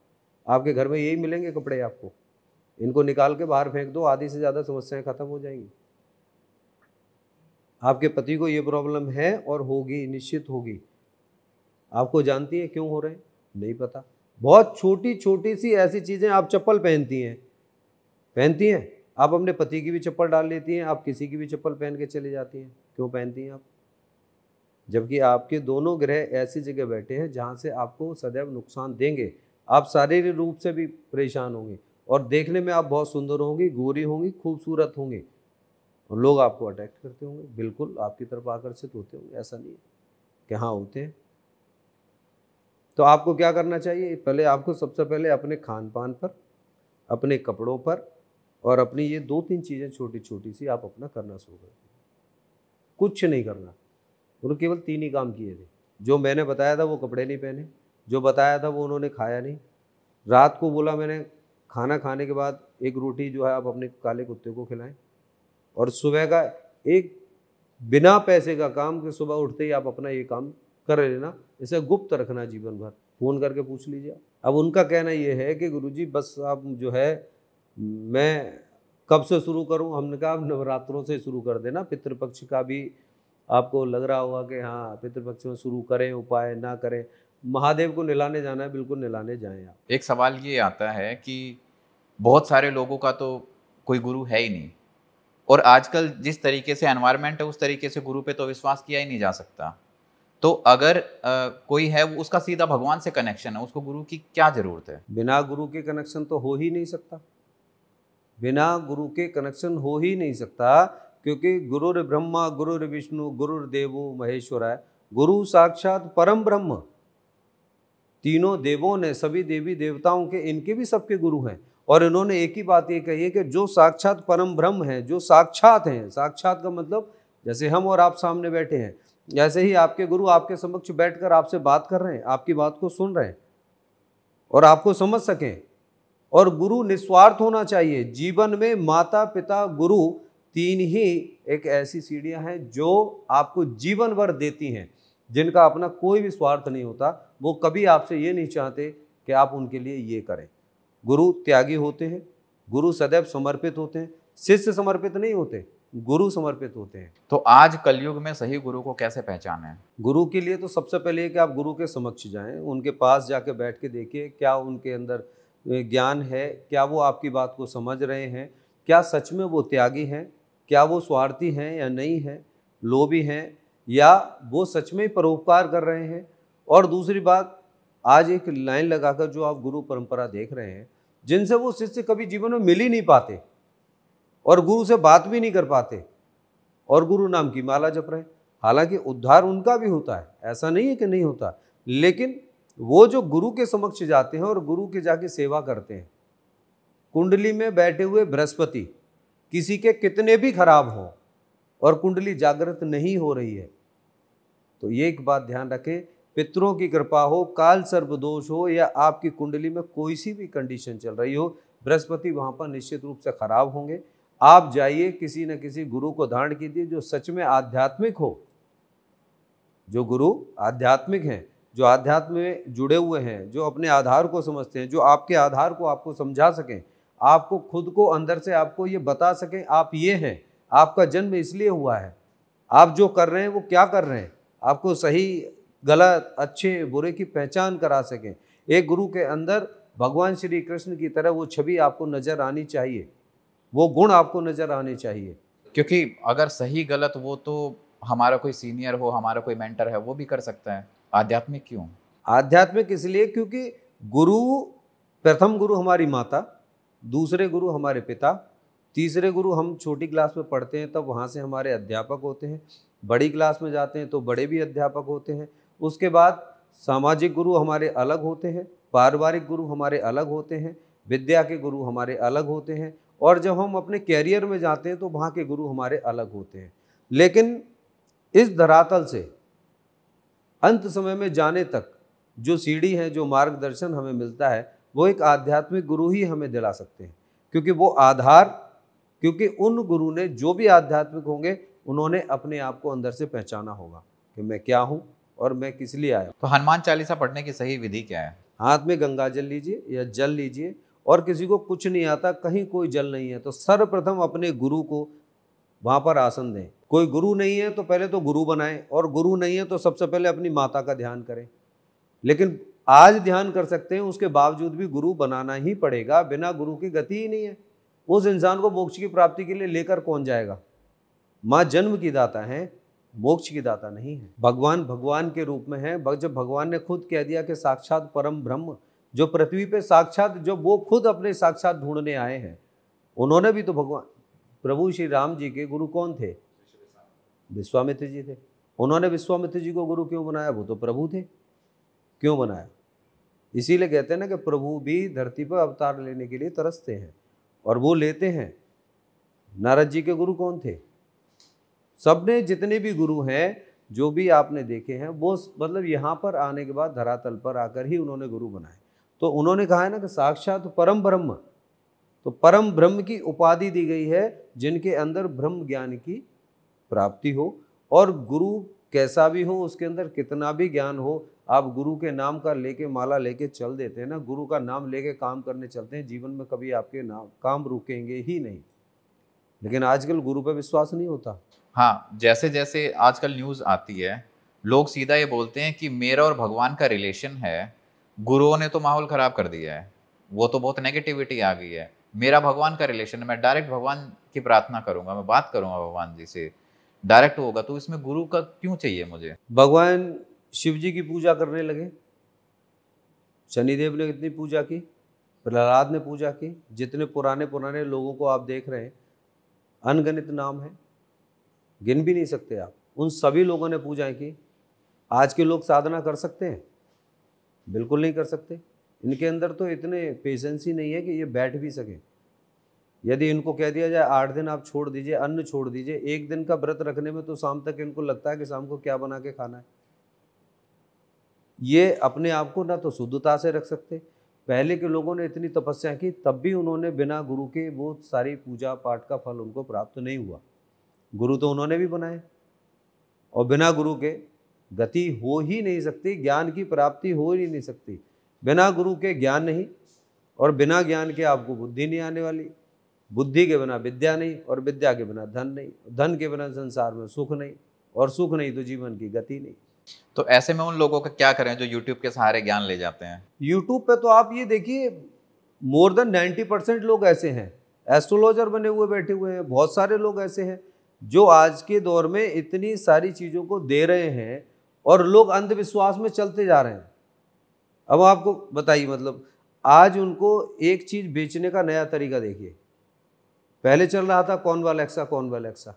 आपके घर में यही मिलेंगे कपड़े आपको। इनको निकाल के बाहर फेंक दो, आधी से ज़्यादा समस्याएं खत्म हो जाएंगी। आपके पति को ये प्रॉब्लम है और होगी, निश्चित होगी। आपको जानती है क्यों हो रहे हैं? नहीं पता। बहुत छोटी छोटी सी ऐसी चीज़ें, आप चप्पल पहनती हैं, आप अपने पति की भी चप्पल डाल लेती हैं, आप किसी की भी चप्पल पहन के चली जाती हैं। क्यों पहनती हैं आप? जबकि आपके दोनों ग्रह ऐसी जगह बैठे हैं जहाँ से आपको सदैव नुकसान देंगे। आप शारीरिक रूप से भी परेशान होंगे और देखने में आप बहुत सुंदर होंगी, गोरी होंगी, खूबसूरत होंगी और लोग आपको अट्रैक्ट करते होंगे, बिल्कुल आपकी तरफ आकर्षित होते होंगे। ऐसा नहीं है कि हाँ होते हैं। तो आपको क्या करना चाहिए? पहले आपको सबसे पहले अपने खान पान पर, अपने कपड़ों पर और अपनी ये 2-3 चीज़ें छोटी छोटी सी आप अपना करना शुरू कर दीजिए। कुछ नहीं करना। उन्होंने केवल 3 ही काम किए थे। जो मैंने बताया था वो कपड़े नहीं पहने, जो बताया था वो उन्होंने खाया नहीं। रात को बोला मैंने खाना खाने के बाद एक रोटी जो है आप अपने काले कुत्ते को खिलाएं। और सुबह का एक बिना पैसे का काम कि सुबह उठते ही आप अपना ये काम कर लेना, इसे गुप्त रखना जीवन भर। फ़ोन करके पूछ लीजिए। अब उनका कहना ये है कि गुरुजी बस आप जो है मैं कब से शुरू करूं? हमने कहा आप नवरात्रों से शुरू कर देना। पितृपक्ष का भी आपको लग रहा होगा कि हाँ पितृपक्ष में शुरू करें, उपाय ना करें। महादेव को नहलाने जाना है, बिल्कुल नहलाने जाएं आप। एक सवाल ये आता है कि बहुत सारे लोगों का तो कोई गुरु है ही नहीं, और आजकल जिस तरीके से एनवायरनमेंट है उस तरीके से गुरु पे तो विश्वास किया ही नहीं जा सकता। तो अगर कोई है, वो उसका सीधा भगवान से कनेक्शन है, उसको गुरु की क्या जरूरत है? बिना गुरु के कनेक्शन तो हो ही नहीं सकता। बिना गुरु के कनेक्शन हो ही नहीं सकता, क्योंकि गुरुर ब्रह्मा गुरुर विष्णु गुरुर्देवो महेश्वराय, गुरु साक्षात परम ब्रह्म। तीनों देवों ने, सभी देवी देवताओं के, इनके भी सबके गुरु हैं। और इन्होंने एक ही बात ये कही है कि जो साक्षात परम ब्रह्म है, जो साक्षात हैं, साक्षात का मतलब जैसे हम और आप सामने बैठे हैं, ऐसे ही आपके गुरु आपके समक्ष बैठकर आपसे बात कर रहे हैं, आपकी बात को सुन रहे हैं और आपको समझ सकें। और गुरु निस्वार्थ होना चाहिए। जीवन में माता पिता गुरु 3 ही एक ऐसी सीढ़ियां हैं जो आपको जीवन भर देती हैं, जिनका अपना कोई भी स्वार्थ नहीं होता। वो कभी आपसे ये नहीं चाहते कि आप उनके लिए ये करें। गुरु त्यागी होते हैं, गुरु सदैव समर्पित होते हैं। शिष्य समर्पित नहीं होते, गुरु समर्पित होते हैं। तो आज कलयुग में सही गुरु को कैसे पहचानें? गुरु के लिए तो सबसे पहले ये कि आप गुरु के समक्ष जाएं, उनके पास जाके बैठ के देखिए क्या उनके अंदर ज्ञान है, क्या वो आपकी बात को समझ रहे हैं, क्या सच में वो त्यागी हैं, क्या वो स्वार्थी हैं या नहीं हैं, लोभी हैं या वो सच में परोपकार कर रहे हैं। और दूसरी बात, आज एक लाइन लगाकर जो आप गुरु परंपरा देख रहे हैं, जिनसे वो शिष्य कभी जीवन में मिल ही नहीं पाते और गुरु से बात भी नहीं कर पाते और गुरु नाम की माला जप रहे हैं। हालांकि उद्धार उनका भी होता है, ऐसा नहीं है कि नहीं होता, लेकिन वो जो गुरु के समक्ष जाते हैं और गुरु के जाके सेवा करते हैं, कुंडली में बैठे हुए बृहस्पति किसी के कितने भी खराब हों और कुंडली जागृत नहीं हो रही है, तो ये एक बात ध्यान रखें, पितरों की कृपा हो, काल सर्प दोष हो या आपकी कुंडली में कोई सी भी कंडीशन चल रही हो, बृहस्पति वहाँ पर निश्चित रूप से खराब होंगे। आप जाइए, किसी न किसी गुरु को धारण कीजिए जो सच में आध्यात्मिक हो, जो गुरु आध्यात्मिक हैं, जो आध्यात्म में जुड़े हुए हैं, जो अपने आधार को समझते हैं, जो आपके आधार को आपको समझा सकें, आपको खुद को अंदर से आपको ये बता सकें आप ये हैं, आपका जन्म इसलिए हुआ है, आप जो कर रहे हैं वो क्या कर रहे हैं, आपको सही गलत अच्छे बुरे की पहचान करा सकें। एक गुरु के अंदर भगवान श्री कृष्ण की तरह वो छवि आपको नज़र आनी चाहिए, वो गुण आपको नज़र आने चाहिए। क्योंकि अगर सही गलत वो तो हमारा कोई सीनियर हो, हमारा कोई मेंटर है, वो भी कर सकता है, आध्यात्मिक क्यों? आध्यात्मिक इसलिए क्योंकि गुरु, प्रथम गुरु हमारी माता, दूसरे गुरु हमारे पिता, तीसरे गुरु हम छोटी क्लास में पढ़ते हैं तब वहाँ से हमारे अध्यापक होते हैं, बड़ी क्लास में जाते हैं तो बड़े भी अध्यापक होते हैं। उसके बाद सामाजिक गुरु हमारे अलग होते हैं, पारिवारिक गुरु हमारे अलग होते हैं, विद्या के गुरु हमारे अलग होते हैं, और जब हम अपने कैरियर में जाते हैं तो वहाँ के गुरु हमारे अलग होते हैं। लेकिन इस धरातल से अंत समय में जाने तक जो सीढ़ी है, जो मार्गदर्शन हमें मिलता है, वो एक आध्यात्मिक गुरु ही हमें दिला सकते हैं, क्योंकि वो आधार, क्योंकि उन गुरु ने जो भी आध्यात्मिक होंगे उन्होंने अपने आप को अंदर से पहचाना होगा कि मैं क्या हूँ और मैं किस लिए आया। तो हनुमान चालीसा पढ़ने की सही विधि क्या है? हाथ में गंगा जल लीजिए या जल लीजिए और किसी को कुछ नहीं आता, कहीं कोई जल नहीं है, तो सर्वप्रथम अपने गुरु को वहाँ पर आसन दें। कोई गुरु नहीं है तो पहले तो गुरु बनाएं, और गुरु नहीं है तो सबसे पहले अपनी माता का ध्यान करें। लेकिन आज ध्यान कर सकते हैं, उसके बावजूद भी गुरु बनाना ही पड़ेगा, बिना गुरु की गति ही नहीं है। उस इंसान को मोक्ष की प्राप्ति के लिए लेकर कौन जाएगा? माँ जन्म की दाता है, मोक्ष की दाता नहीं है। भगवान भगवान के रूप में है। जब भगवान ने खुद कह दिया कि साक्षात परम ब्रह्म जो पृथ्वी पे साक्षात, जब वो खुद अपने साक्षात ढूंढने आए हैं, उन्होंने भी तो भगवान प्रभु श्री राम जी के गुरु कौन थे? विश्वामित्र जी थे। उन्होंने विश्वामित्र जी को गुरु क्यों बनाया? वो तो प्रभु थे। क्यों बनाया? इसीलिए कहते हैं ना कि प्रभु भी धरती पर अवतार लेने के लिए तरसते हैं, और वो लेते हैं। नारद जी के गुरु कौन थे? सबने जितने भी गुरु हैं, जो भी आपने देखे हैं, वो मतलब यहाँ पर आने के बाद धरातल पर आकर ही उन्होंने गुरु बनाए। तो उन्होंने कहा है ना कि साक्षात परम ब्रह्म, तो परम ब्रह्म की उपाधि दी गई है जिनके अंदर ब्रह्म ज्ञान की प्राप्ति हो। और गुरु कैसा भी हो, उसके अंदर कितना भी ज्ञान हो, आप गुरु के नाम का लेके माला लेके चल देते हैं ना, गुरु का नाम लेके काम करने चलते हैं, जीवन में कभी आपके नाम काम रुकेंगे ही नहीं। लेकिन आजकल गुरु पे विश्वास नहीं होता। हाँ, जैसे जैसे आजकल न्यूज़ आती है, लोग सीधा ये बोलते हैं कि मेरा और भगवान का रिलेशन है, गुरुओं ने तो माहौल ख़राब कर दिया है, वो तो बहुत नेगेटिविटी आ गई है। मेरा भगवान का रिलेशन है, मैं डायरेक्ट भगवान की प्रार्थना करूँगा, मैं बात करूँगा भगवान जी से, डायरेक्ट होगा, तो इसमें गुरु का क्यों चाहिए मुझे? भगवान शिव जी की पूजा करने लगे, शनिदेव ने कितनी पूजा की, प्रहलाद ने पूजा की, जितने पुराने पुराने लोगों को आप देख रहे हैं, अनगिनत नाम है, गिन भी नहीं सकते आप। उन सभी लोगों ने पूजाएं की। आज के लोग साधना कर सकते हैं? बिल्कुल नहीं कर सकते। इनके अंदर तो इतने पेशेंस ही नहीं है कि ये बैठ भी सकें। यदि इनको कह दिया जाए 8 दिन आप छोड़ दीजिए, अन्न छोड़ दीजिए, 1 दिन का व्रत रखने में तो शाम तक इनको लगता है कि शाम को क्या बना के खाना है। ये अपने आप को ना तो शुद्धता से रख सकते। पहले के लोगों ने इतनी तपस्या की, तब भी उन्होंने बिना गुरु के वो सारी पूजा पाठ का फल उनको प्राप्त नहीं हुआ। गुरु तो उन्होंने भी बनाए, और बिना गुरु के गति हो ही नहीं सकती, ज्ञान की प्राप्ति हो ही नहीं सकती। बिना गुरु के ज्ञान नहीं, और बिना ज्ञान के आपको बुद्धि नहीं आने वाली, बुद्धि के बिना विद्या नहीं, और विद्या के बिना धन नहीं, धन के बिना संसार में सुख नहीं, और सुख नहीं तो जीवन की गति नहीं। तो ऐसे में उन लोगों का क्या करें जो यूट्यूब के सहारे ज्ञान ले जाते हैं? यूट्यूब पे तो आप ये देखिए, मोर देन 90% लोग ऐसे हैं, एस्ट्रोलॉजर बने हुए बैठे हुए हैं। बहुत सारे लोग ऐसे हैं जो आज के दौर में इतनी सारी चीज़ों को दे रहे हैं, और लोग अंधविश्वास में चलते जा रहे हैं। अब आपको बताइए, मतलब आज उनको एक चीज़ बेचने का नया तरीका देखिए। पहले चल रहा था कौन वाला एक्सा, कौन वाला एक्सा,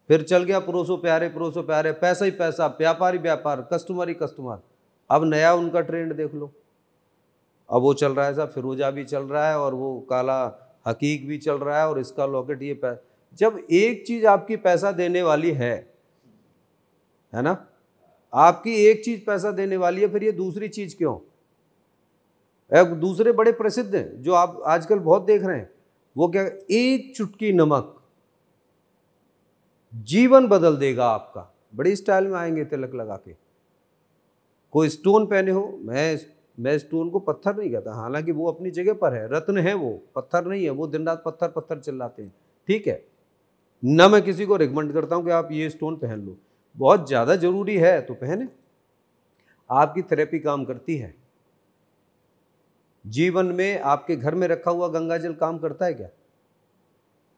फिर चल गया परोसो प्यारे, परोसो प्यारे, पैसा ही पैसा, व्यापारी व्यापार, कस्टमर ही कस्टमर। अब नया उनका ट्रेंड देख लो। अब वो चल रहा है साहब, फिरोजा भी चल रहा है, और वो काला हकीक भी चल रहा है, और इसका लॉकेट ये जब एक चीज आपकी पैसा देने वाली है ना, आपकी एक चीज पैसा देने वाली है, फिर ये दूसरी चीज क्यों? दूसरे बड़े प्रसिद्ध हैं जो आप आजकल बहुत देख रहे हैं, वो क्या, एक चुटकी नमक जीवन बदल देगा आपका। बड़ी स्टाइल में आएंगे तिलक लगा के, कोई स्टोन पहने हो। मैं स्टोन को पत्थर नहीं कहता, हालांकि वो अपनी जगह पर है, रत्न है, वो पत्थर नहीं है। वो दिन रात पत्थर पत्थर चिल्लाते हैं, ठीक है ना। मैं किसी को रिकमेंड करता हूं कि आप ये स्टोन पहन लो, बहुत ज़्यादा ज़रूरी है तो पहने, आपकी थेरेपी काम करती है। जीवन में आपके घर में रखा हुआ गंगा जल काम करता है क्या?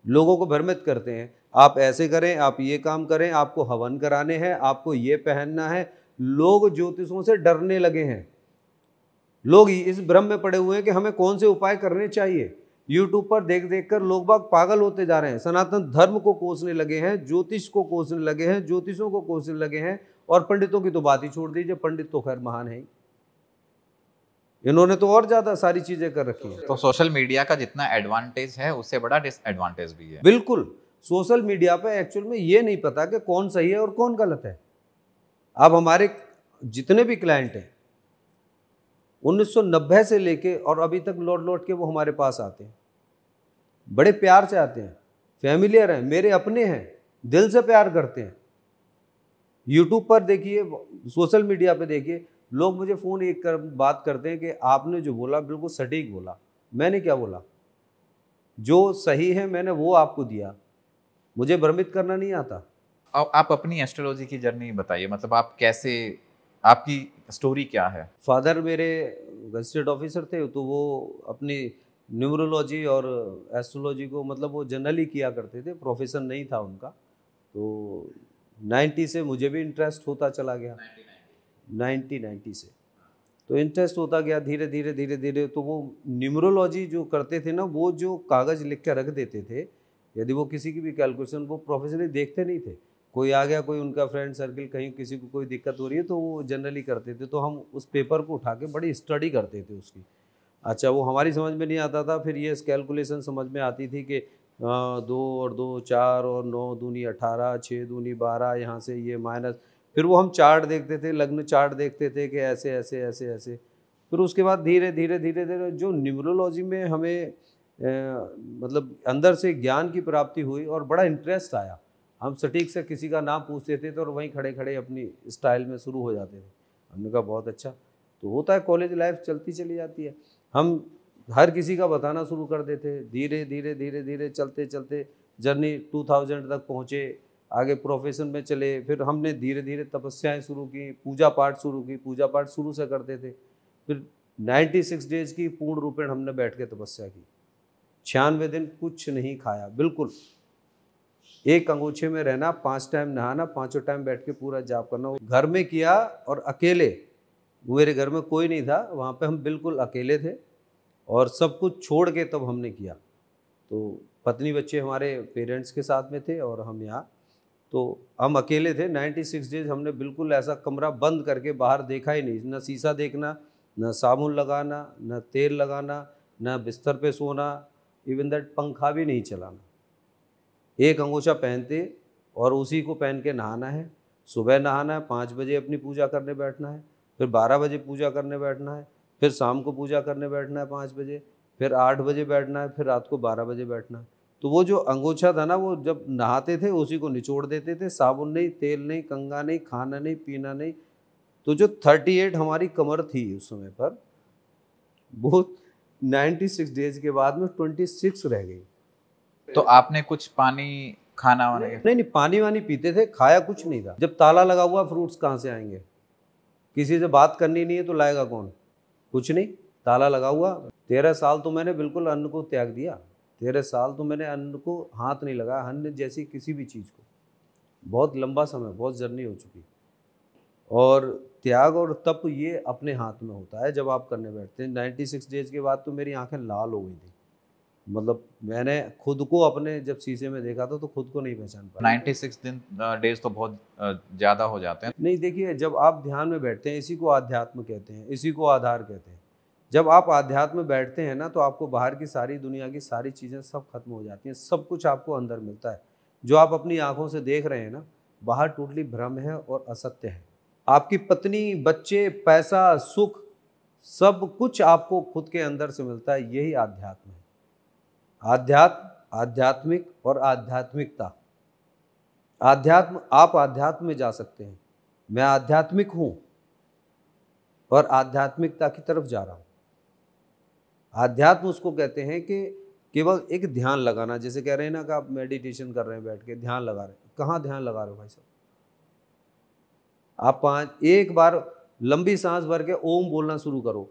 लोगों को भ्रमित करते हैं, आप ऐसे करें, आप ये काम करें, आपको हवन कराने हैं, आपको ये पहनना है। लोग ज्योतिषों से डरने लगे हैं। लोग इस भ्रम में पड़े हुए हैं कि हमें कौन से उपाय करने चाहिए। यूट्यूब पर देख देख कर लोग बाग पागल होते जा रहे हैं। सनातन धर्म को कोसने लगे हैं, ज्योतिष को कोसने लगे हैं, ज्योतिषों को कोसने लगे हैं, और पंडितों की तो बात ही छोड़ दीजिए, पंडित तो खैर महान है, इन्होंने तो और ज्यादा सारी चीजें कर रखी हैं। तो सोशल मीडिया का जितना एडवांटेज है, उससे बड़ा डिसएडवांटेज भी है। बिल्कुल, सोशल मीडिया पे एक्चुअल में ये नहीं पता कि कौन सही है और कौन गलत है। अब हमारे जितने भी क्लाइंट हैं 1990 से लेके और अभी तक लौट के वो हमारे पास आते हैं, बड़े प्यार से आते हैं, फैमिलियर हैं, मेरे अपने हैं, दिल से प्यार करते हैं। यूट्यूब पर देखिए, सोशल मीडिया पे देखिए, लोग मुझे फ़ोन एक कर बात करते हैं कि आपने जो बोला बिल्कुल सटीक बोला। मैंने क्या बोला? जो सही है मैंने वो आपको दिया, मुझे भ्रमित करना नहीं आता। आप अपनी एस्ट्रोलॉजी की जर्नी बताइए, मतलब आप कैसे, आपकी स्टोरी क्या है? फादर मेरे गज़टेड ऑफिसर थे, तो वो अपनी न्यूमरोलॉजी और एस्ट्रोलॉजी को मतलब वो जनरली किया करते थे, प्रोफेशन नहीं था उनका। तो 90 से मुझे भी इंटरेस्ट होता चला गया, 90 से। तो इंटरेस्ट होता गया धीरे धीरे धीरे धीरे। तो वो न्यूमरोलॉजी जो करते थे ना, वो जो कागज़ लिख के रख देते थे, यदि वो किसी की भी कैलकुलेशन वो प्रोफेशनली देखते नहीं थे। कोई आ गया, कोई उनका फ्रेंड सर्किल, कहीं किसी को कोई दिक्कत हो रही है तो वो जनरली करते थे। तो हम उस पेपर को उठा के बड़ी स्टडी करते थे उसकी। अच्छा, वो हमारी समझ में नहीं आता था, फिर ये कैलकुलेशन समझ में आती थी कि 2 और 2 4 और 9 दूनी 18, 6 दूनी 12, यहाँ से ये माइनस। फिर वो हम चार्ट देखते थे, लग्न चार्ट देखते थे कि ऐसे ऐसे ऐसे ऐसे। फिर उसके बाद धीरे धीरे धीरे धीरे जो न्यूमरोलॉजी में हमें मतलब अंदर से ज्ञान की प्राप्ति हुई और बड़ा इंटरेस्ट आया। हम सटीक से किसी का नाम पूछते थे तो और वहीं खड़े खड़े अपनी स्टाइल में शुरू हो जाते थे। हमने कहा बहुत अच्छा। तो होता है, कॉलेज लाइफ चलती चली जाती है, हम हर किसी का बताना शुरू कर देते। धीरे धीरे धीरे धीरे चलते चलते जर्नी 2000 तक पहुँचे, आगे प्रोफेशन में चले। फिर हमने धीरे धीरे तपस्याएं शुरू की, पूजा पाठ शुरू की, पूजा पाठ शुरू से करते थे। फिर 96 डेज की पूर्ण रूपेण हमने बैठ के तपस्या की, 96 दिन कुछ नहीं खाया, बिल्कुल एक अंगोछे में रहना, 5 टाइम नहाना, 5 टाइम बैठ के पूरा जाप करना। घर में किया और अकेले, मेरे घर में कोई नहीं था, वहाँ पे हम बिल्कुल अकेले थे और सब कुछ छोड़ के तब हमने किया। तो पत्नी बच्चे हमारे पेरेंट्स के साथ में थे और हम यहाँ, तो हम अकेले थे। 96 डेज हमने बिल्कुल ऐसा कमरा बंद करके बाहर देखा ही नहीं, न शीशा देखना, न साबुन लगाना, न तेल लगाना, न बिस्तर पे सोना, इवन दैट पंखा भी नहीं चलाना। एक अंगोछा पहनते और उसी को पहन के नहाना है। सुबह नहाना है, 5 बजे अपनी पूजा करने बैठना है, फिर 12 बजे पूजा करने बैठना है, फिर शाम को पूजा करने बैठना है 5 बजे, फिर 8 बजे बैठना है, फिर रात को 12 बजे बैठना है। तो वो जो अंगोछा था ना, वो जब नहाते थे उसी को निचोड़ देते थे, साबुन नहीं, तेल नहीं, कंघा नहीं, खाना नहीं, पीना नहीं। तो जो 38 हमारी कमर थी उस समय पर, वो 96 डेज के बाद में 26 रह गई। तो आपने कुछ पानी, खाना वाना नहीं नहीं, पानी वानी पीते थे, खाया कुछ नहीं था। जब ताला लगा हुआ, फ्रूट्स कहाँ से आएंगे? किसी से बात करनी नहीं है तो लाएगा कौन? कुछ नहीं, ताला लगा हुआ। 13 साल तो मैंने बिल्कुल अन्न को त्याग दिया। 13 साल तो मैंने अन्न को हाथ नहीं लगाया, अन्न जैसी किसी भी चीज़ को। बहुत लंबा समय, बहुत जर्नी हो चुकी। और त्याग और तप ये अपने हाथ में होता है जब आप करने बैठते हैं। 96 डेज के बाद तो मेरी आंखें लाल हो गई थी। मतलब मैंने खुद को अपने जब शीशे में देखा था तो खुद को नहीं पहचान पाया। 96 दिन डेज तो बहुत ज़्यादा हो जाते हैं। नहीं, देखिए, जब आप ध्यान में बैठते हैं, इसी को आध्यात्म कहते हैं, इसी को आधार कहते हैं। जब आप आध्यात्म में बैठते हैं ना, तो आपको बाहर की सारी दुनिया की सारी चीज़ें सब खत्म हो जाती हैं, सब कुछ आपको अंदर मिलता है। जो आप अपनी आंखों से देख रहे हैं ना, बाहर टोटली भ्रम है और असत्य है। आपकी पत्नी, बच्चे, पैसा, सुख, सब कुछ आपको खुद के अंदर से मिलता है। यही आध्यात्म है। आध्यात्म, आध्यात्मिक और आध्यात्मिकता। आध्यात्म, आप आध्यात्म में जा सकते हैं। मैं आध्यात्मिक हूं और आध्यात्मिकता की तरफ जा रहा हूं। आध्यात्म उसको कहते हैं कि केवल एक ध्यान लगाना, जैसे कह रहे हैं ना कि आप मेडिटेशन कर रहे हैं, बैठ के ध्यान लगा रहे हैं। कहाँ ध्यान लगा रहे हो भाई साहब? आप एक बार लंबी सांस भर के ओम बोलना शुरू करो।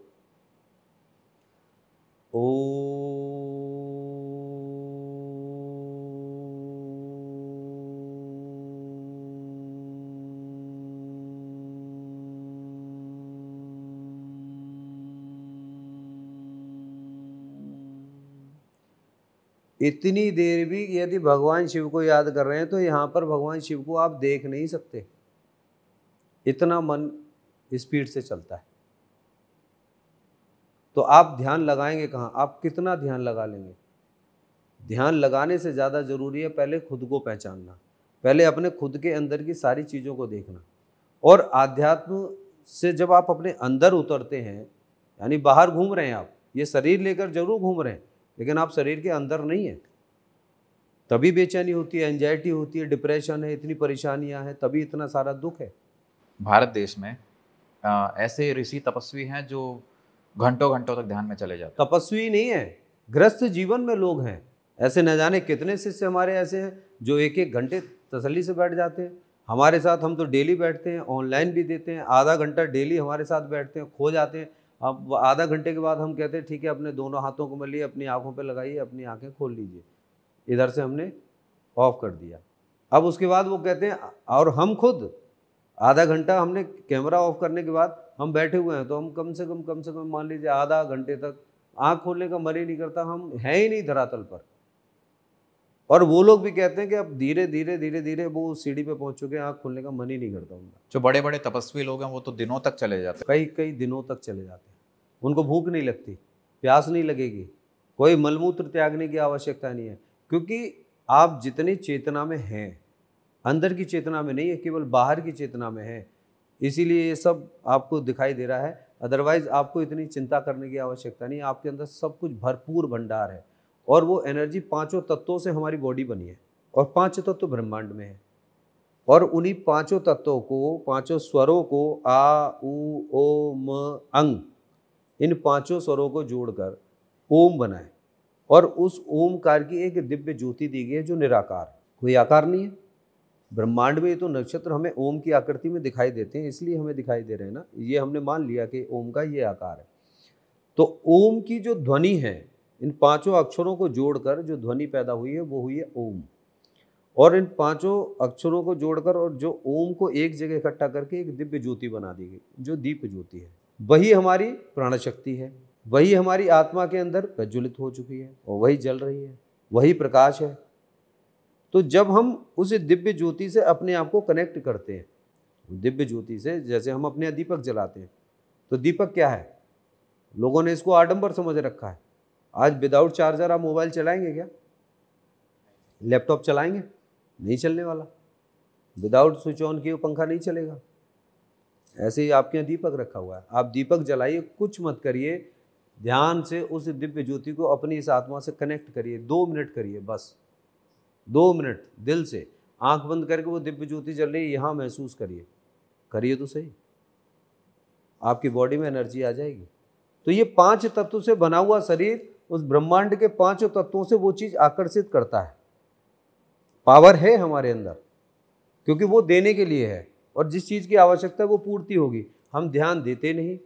इतनी देर भी यदि भगवान शिव को याद कर रहे हैं तो यहाँ पर भगवान शिव को आप देख नहीं सकते, इतना मन स्पीड से चलता है। तो आप ध्यान लगाएंगे कहाँ? आप कितना ध्यान लगा लेंगे? ध्यान लगाने से ज़्यादा ज़रूरी है पहले खुद को पहचानना, पहले अपने खुद के अंदर की सारी चीज़ों को देखना। और आध्यात्म से जब आप अपने अंदर उतरते हैं, यानी बाहर घूम रहे हैं आप, ये शरीर लेकर जरूर घूम रहे हैं, लेकिन आप शरीर के अंदर नहीं है, तभी बेचैनी होती है, एंजाइटी होती है, डिप्रेशन है, इतनी परेशानियां हैं, तभी इतना सारा दुख है। भारत देश में ऐसे ऋषि तपस्वी हैं जो घंटों घंटों तक ध्यान में चले जाते हैं। तपस्वी नहीं है, ग्रस्त जीवन में लोग हैं। ऐसे न जाने कितने शिष्य हमारे ऐसे हैं जो एक एक घंटे तसल्ली से बैठ जाते हैं हमारे साथ। हम तो डेली बैठते हैं, ऑनलाइन भी देते हैं, आधा घंटा डेली हमारे साथ बैठते हैं, खो जाते हैं। अब आधा घंटे के बाद हम कहते हैं ठीक है, अपने दोनों हाथों को मलिए, अपनी आंखों पे लगाइए, अपनी आंखें खोल लीजिए। इधर से हमने ऑफ कर दिया। अब उसके बाद वो कहते हैं, और हम खुद आधा घंटा हमने कैमरा ऑफ करने के बाद हम बैठे हुए हैं, तो हम कम से कम मान लीजिए आधा घंटे तक आँख खोलने का मन ही नहीं करता, हम हैं ही नहीं धरातल पर। और वो लोग भी कहते हैं कि अब धीरे धीरे वो सीढ़ी पे पहुंच चुके हैं, आँख खोलने का मन ही नहीं करता उनका। जो बड़े बड़े तपस्वी लोग हैं वो तो दिनों तक चले जाते हैं। कई दिनों तक चले जाते हैं, उनको भूख नहीं लगती, प्यास नहीं लगेगी, कोई मलमूत्र त्यागने की आवश्यकता नहीं है, क्योंकि आप जितनी चेतना में हैं, अंदर की चेतना में नहीं है, केवल बाहर की चेतना में है, इसीलिए ये सब आपको दिखाई दे रहा है। अदरवाइज आपको इतनी चिंता करने की आवश्यकता नहीं, आपके अंदर सब कुछ भरपूर भंडार है। और वो एनर्जी पांचों तत्वों से हमारी बॉडी बनी है, और पांच तत्व ब्रह्मांड में है, और उन्हीं पांचों तत्वों को, पांचों स्वरों को, आ उ ओ म अंग, इन पांचों स्वरों को जोड़कर ओम बनाए, और उस ओमकार की एक दिव्य ज्योति दी गई है जो निराकार है, कोई आकार नहीं है। ब्रह्मांड में ये तो नक्षत्र हमें ओम की आकृति में दिखाई देते हैं, इसलिए हमें दिखाई दे रहे हैं ना, ये हमने मान लिया कि ओम का ये आकार है। तो ओम की जो ध्वनि है, इन पांचों अक्षरों को जोड़कर जो ध्वनि पैदा हुई है वो हुई है ओम। और इन पांचों अक्षरों को जोड़कर और जो ओम को एक जगह इकट्ठा करके एक दिव्य ज्योति बना दी गई, जो दीप ज्योति है। वही हमारी प्राण शक्ति है, वही हमारी आत्मा के अंदर प्रज्वलित हो चुकी है, और वही जल रही है, वही प्रकाश है। तो जब हम उस दिव्य ज्योति से अपने आप को कनेक्ट करते हैं, दिव्य ज्योति से, जैसे हम अपने दीपक जलाते हैं, तो दीपक क्या है? लोगों ने इसको आडंबर समझ रखा है। आज विदाउट चार्जर आप मोबाइल चलाएंगे क्या? लैपटॉप चलाएंगे? नहीं चलने वाला। विदाउट स्विच ऑन किए पंखा नहीं चलेगा। ऐसे ही आपके यहाँ दीपक रखा हुआ है, आप दीपक जलाइए, कुछ मत करिए, ध्यान से उस दिव्य ज्योति को अपनी इस आत्मा से कनेक्ट करिए। 2 मिनट करिए, बस 2 मिनट दिल से आंख बंद करके वो दिव्य ज्योति जल रही है, यहाँ महसूस करिए तो सही, आपकी बॉडी में एनर्जी आ जाएगी। तो ये 5 तत्वों से बना हुआ शरीर उस ब्रह्मांड के 5 तत्वों से वो चीज आकर्षित करता है। पावर है हमारे अंदर, क्योंकि वो देने के लिए है, और जिस चीज की आवश्यकता है वो पूर्ति होगी। हम ध्यान देते नहीं,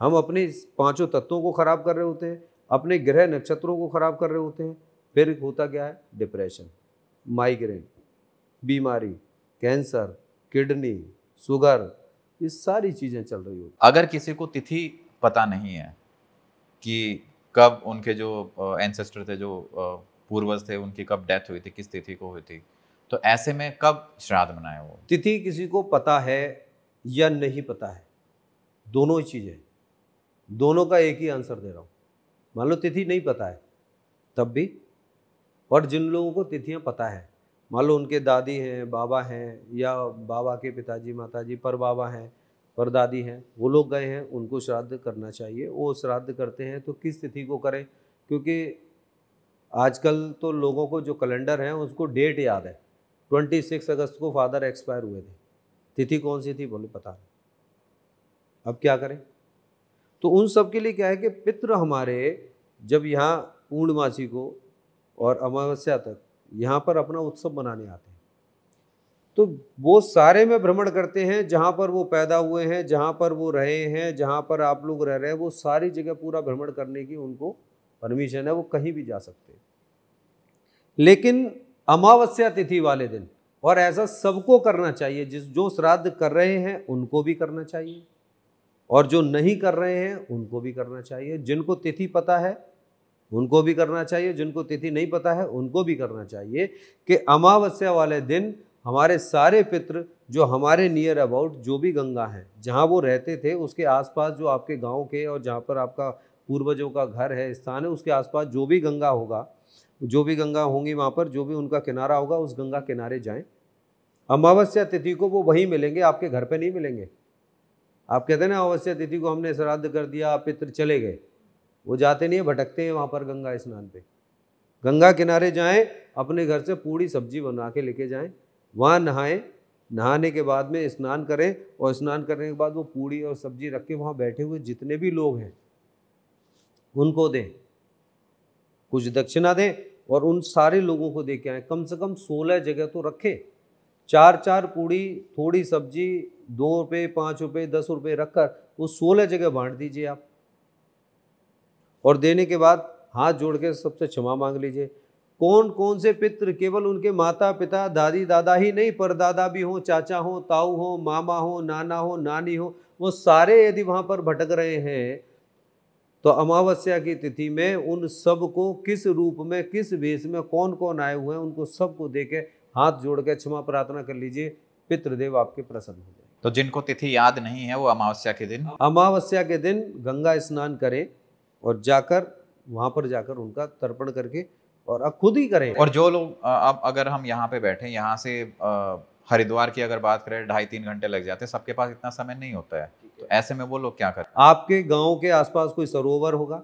हम अपने 5 तत्वों को खराब कर रहे होते हैं, अपने ग्रह नक्षत्रों को खराब कर रहे होते हैं। फिर होता क्या है? डिप्रेशन, माइग्रेन, बीमारी, कैंसर, किडनी, शुगर, ये सारी चीजें चल रही होती। अगर किसी को तिथि पता नहीं है कि कब उनके जो एंसेस्टर थे, जो पूर्वज थे, उनकी कब डेथ हुई थी, किस तिथि को हुई थी, तो ऐसे में कब श्राद्ध मनाए? वो तिथि किसी को पता है या नहीं पता है, दोनों ही चीज़ें, दोनों का एक ही आंसर दे रहा हूँ। मान लो तिथि नहीं पता है तब भी, और जिन लोगों को तिथियाँ पता है, मान लो उनके दादी हैं, बाबा हैं, या बाबा के पिताजी माताजी पर बाबा हैं, पर दादी हैं, वो लोग गए हैं, उनको श्राद्ध करना चाहिए। वो श्राद्ध करते हैं तो किस तिथि को करें? क्योंकि आजकल तो लोगों को जो कैलेंडर है उसको डेट याद है, 26 अगस्त को फादर एक्सपायर हुए थे, तिथि कौन सी थी बोले पता नहीं। अब क्या करें? तो उन सब के लिए क्या है कि पितृ हमारे जब यहाँ पूर्णमासी को और अमावस्या तक यहाँ पर अपना उत्सव मनाने आते हैं, तो वो सारे में भ्रमण करते हैं, जहाँ पर वो पैदा हुए हैं, जहाँ पर वो रहे हैं, जहाँ पर आप लोग रह रहे हैं, वो सारी जगह पूरा भ्रमण करने की उनको परमिशन है, वो कहीं भी जा सकते हैं। लेकिन अमावस्या तिथि वाले दिन, और ऐसा सबको करना चाहिए, जो श्राद्ध कर रहे हैं उनको भी करना चाहिए, और जो नहीं कर रहे हैं उनको भी करना चाहिए। जिनको तिथि पता है उनको भी करना चाहिए, जिनको तिथि नहीं पता है उनको भी करना चाहिए। कि अमावस्या वाले दिन हमारे सारे पितृ जो हमारे नियर अबाउट जो भी गंगा हैं, जहाँ वो रहते थे उसके आसपास, जो आपके गांव के और जहाँ पर आपका पूर्वजों का घर है, स्थान है, उसके आसपास जो भी गंगा होगा, जो भी गंगा होंगी वहाँ पर, जो भी उनका किनारा होगा, उस गंगा किनारे जाएं। अमावस्या तिथि को वो वहीं मिलेंगे, आपके घर पे नहीं मिलेंगे। आप कहते हैं ना अमावस्या तिथि को हमने श्राद्ध कर दिया, पितृ चले गए, वो जाते नहीं है, भटकते हैं वहाँ पर गंगा स्नान पे। गंगा किनारे जाएं, अपने घर से पूरी सब्जी बना के लेके जाएं, वहाँ नहाएं, नहाने के बाद में स्नान करें और स्नान करने के बाद वो पूड़ी और सब्जी रख के वहाँ बैठे हुए जितने भी लोग हैं उनको दें, कुछ दक्षिणा दें और उन सारे लोगों को दे के आए। कम से कम 16 जगह तो रखें, 4-4 पूड़ी, थोड़ी सब्जी, 2 रुपये, 5 रुपये, 10 रुपये रखकर वो 16 जगह बांट दीजिए आप। और देने के बाद हाथ जोड़ के सबसे क्षमा मांग लीजिए। कौन कौन से पितृ, केवल उनके माता पिता दादी दादा ही नहीं, परदादा भी हो, चाचा हो, ताऊ हो, मामा हो, नाना हो, नानी हो, वो सारे यदि वहाँ पर भटक रहे हैं तो अमावस्या की तिथि में उन सब को किस रूप में, किस वेश में कौन कौन आए हुए हैं उनको सबको देके हाथ जोड़ के क्षमा प्रार्थना कर लीजिए, पितृदेव आपके प्रसन्न हो जाए। तो जिनको तिथि याद नहीं है वो अमावस्या के दिन गंगा स्नान करें और जाकर वहाँ पर जाकर उनका तर्पण करके और अब खुद ही करें। और जो लोग अब अगर हम यहाँ पे बैठे, यहाँ से हरिद्वार की अगर बात करें 2.5-3 घंटे लग जाते हैं, सबके पास इतना समय नहीं होता है, तो ऐसे में वो लोग क्या करें? आपके गांव के आसपास कोई सरोवर होगा,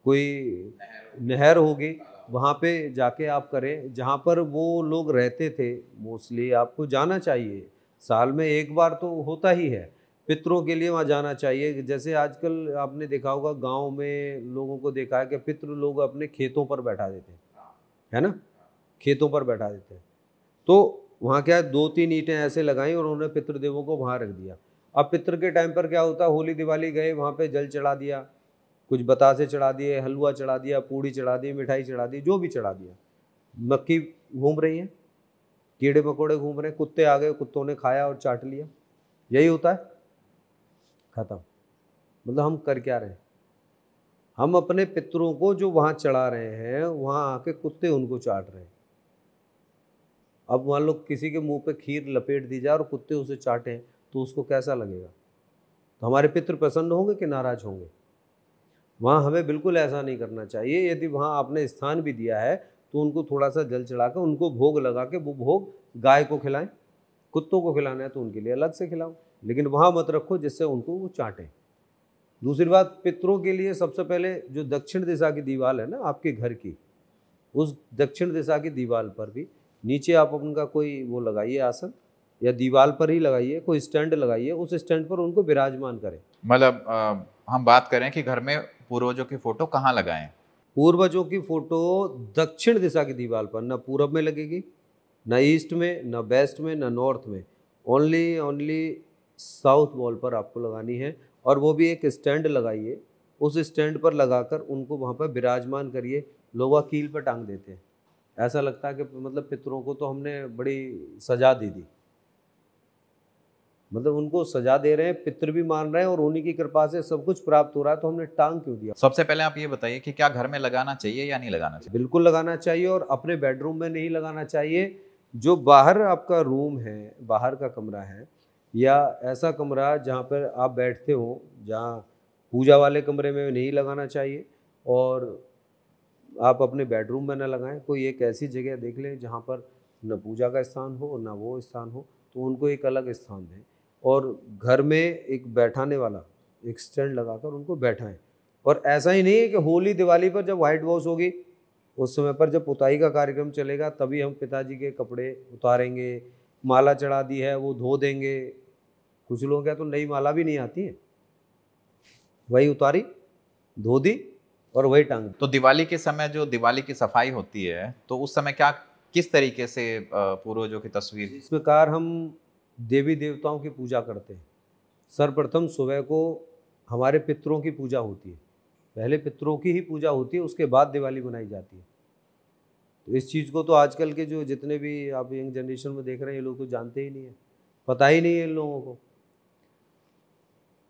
कोई नहर होगी, वहाँ पे जाके आप करें। जहाँ पर वो लोग रहते थे मोस्टली आपको जाना चाहिए, साल में एक बार तो होता ही है, पितरों के लिए वहाँ जाना चाहिए। जैसे आजकल आपने देखा होगा गांव में लोगों को देखा है कि पितृ लोग अपने खेतों पर बैठा देते हैं, है ना, खेतों पर बैठा देते हैं। तो वहाँ क्या है, 2-3 ईंटें ऐसे लगाई और उन्होंने पितृदेवों को वहाँ रख दिया। अब पितृ के टाइम पर क्या होता है, होली दिवाली गए वहाँ पे जल चढ़ा दिया, कुछ बतासे चढ़ा दिए, हलवा चढ़ा दिया, पूड़ी चढ़ा दी, मिठाई चढ़ा दी, जो भी चढ़ा दिया। मक्खी घूम रही है, कीड़े मकोड़े घूम रहे हैं, कुत्ते आ गए, कुत्तों ने खाया और चाट लिया, यही होता है, खत्म। मतलब हम कर क्या रहे हैं, हम अपने पितरों को जो वहाँ चढ़ा रहे हैं वहाँ आके कुत्ते उनको चाट रहे हैं। अब मान लो किसी के मुंह पे खीर लपेट दी जाए और कुत्ते उसे चाटें तो उसको कैसा लगेगा? तो हमारे पितृ प्रसन्न होंगे कि नाराज होंगे? वहाँ हमें बिल्कुल ऐसा नहीं करना चाहिए। यदि वहाँ आपने स्थान भी दिया है तो उनको थोड़ा सा जल चढ़ाकर उनको भोग लगा के वो भोग गाय को खिलाएं, कुत्तों को खिलाना है तो उनके लिए अलग से खिलाओ, लेकिन वहाँ मत रखो जिससे उनको वो चाटें। दूसरी बात, पितरों के लिए सबसे पहले जो दक्षिण दिशा की दीवार है ना आपके घर की, उस दक्षिण दिशा की दीवार पर भी नीचे आप उनका कोई वो लगाइए आसन, या दीवार पर ही लगाइए, कोई स्टैंड लगाइए, उस स्टैंड पर उनको विराजमान करें। मतलब हम बात करें कि घर में पूर्वजों की फोटो कहाँ लगाएं? पूर्वजों की फोटो दक्षिण दिशा की दीवार पर, ना पूरब में लगेगी, ना ईस्ट में, ना वेस्ट में, ना नॉर्थ में, ओनली साउथ वॉल पर आपको लगानी है। और वो भी एक स्टैंड लगाइए, उस स्टैंड पर लगाकर उनको वहाँ पर विराजमान करिए। लोग कील पर टांग देते हैं, ऐसा लगता है कि मतलब पितरों को तो हमने बड़ी सजा दे दी, मतलब उनको सजा दे रहे हैं, पितृ भी मान रहे हैं और उन्हीं की कृपा से सब कुछ प्राप्त हो रहा है, तो हमने टांग क्यों दिया? सबसे पहले आप ये बताइए कि क्या घर में लगाना चाहिए या नहीं लगाना चाहिए? बिल्कुल लगाना चाहिए, और अपने बेडरूम में नहीं लगाना चाहिए। जो बाहर आपका रूम है, बाहर का कमरा है, या ऐसा कमरा जहाँ पर आप बैठते हो, जहाँ पूजा वाले कमरे में नहीं लगाना चाहिए, और आप अपने बेडरूम में न लगाएं। कोई एक ऐसी जगह देख लें जहाँ पर न पूजा का स्थान हो न वो स्थान हो, तो उनको एक अलग स्थान दें। और घर में एक बैठाने वाला एक स्टैंड लगाकर उनको बैठाएं। और ऐसा ही नहीं है कि होली दिवाली पर जब वाइट वॉश होगी उस समय पर, जब पुताई का कार्यक्रम चलेगा तभी हम पिताजी के कपड़े उतारेंगे, माला चढ़ा दी है वो धो देंगे। कुछ लोग क्या तो नई माला भी नहीं आती है, वही उतारी, धो दी और वही टांग दी। तो दिवाली के समय जो दिवाली की सफाई होती है तो उस समय क्या, किस तरीके से पूर्वजों की तस्वीर? इस प्रकार हम देवी देवताओं की पूजा करते हैं। सर्वप्रथम सुबह को हमारे पितरों की पूजा होती है, पहले पितरों की ही पूजा होती है, उसके बाद दिवाली मनाई जाती है। तो इस चीज़ को तो आजकल के जो जितने भी आप यंग जनरेशन में देख रहे हैं ये लोग तो जानते ही नहीं है, पता ही नहीं है इन लोगों को।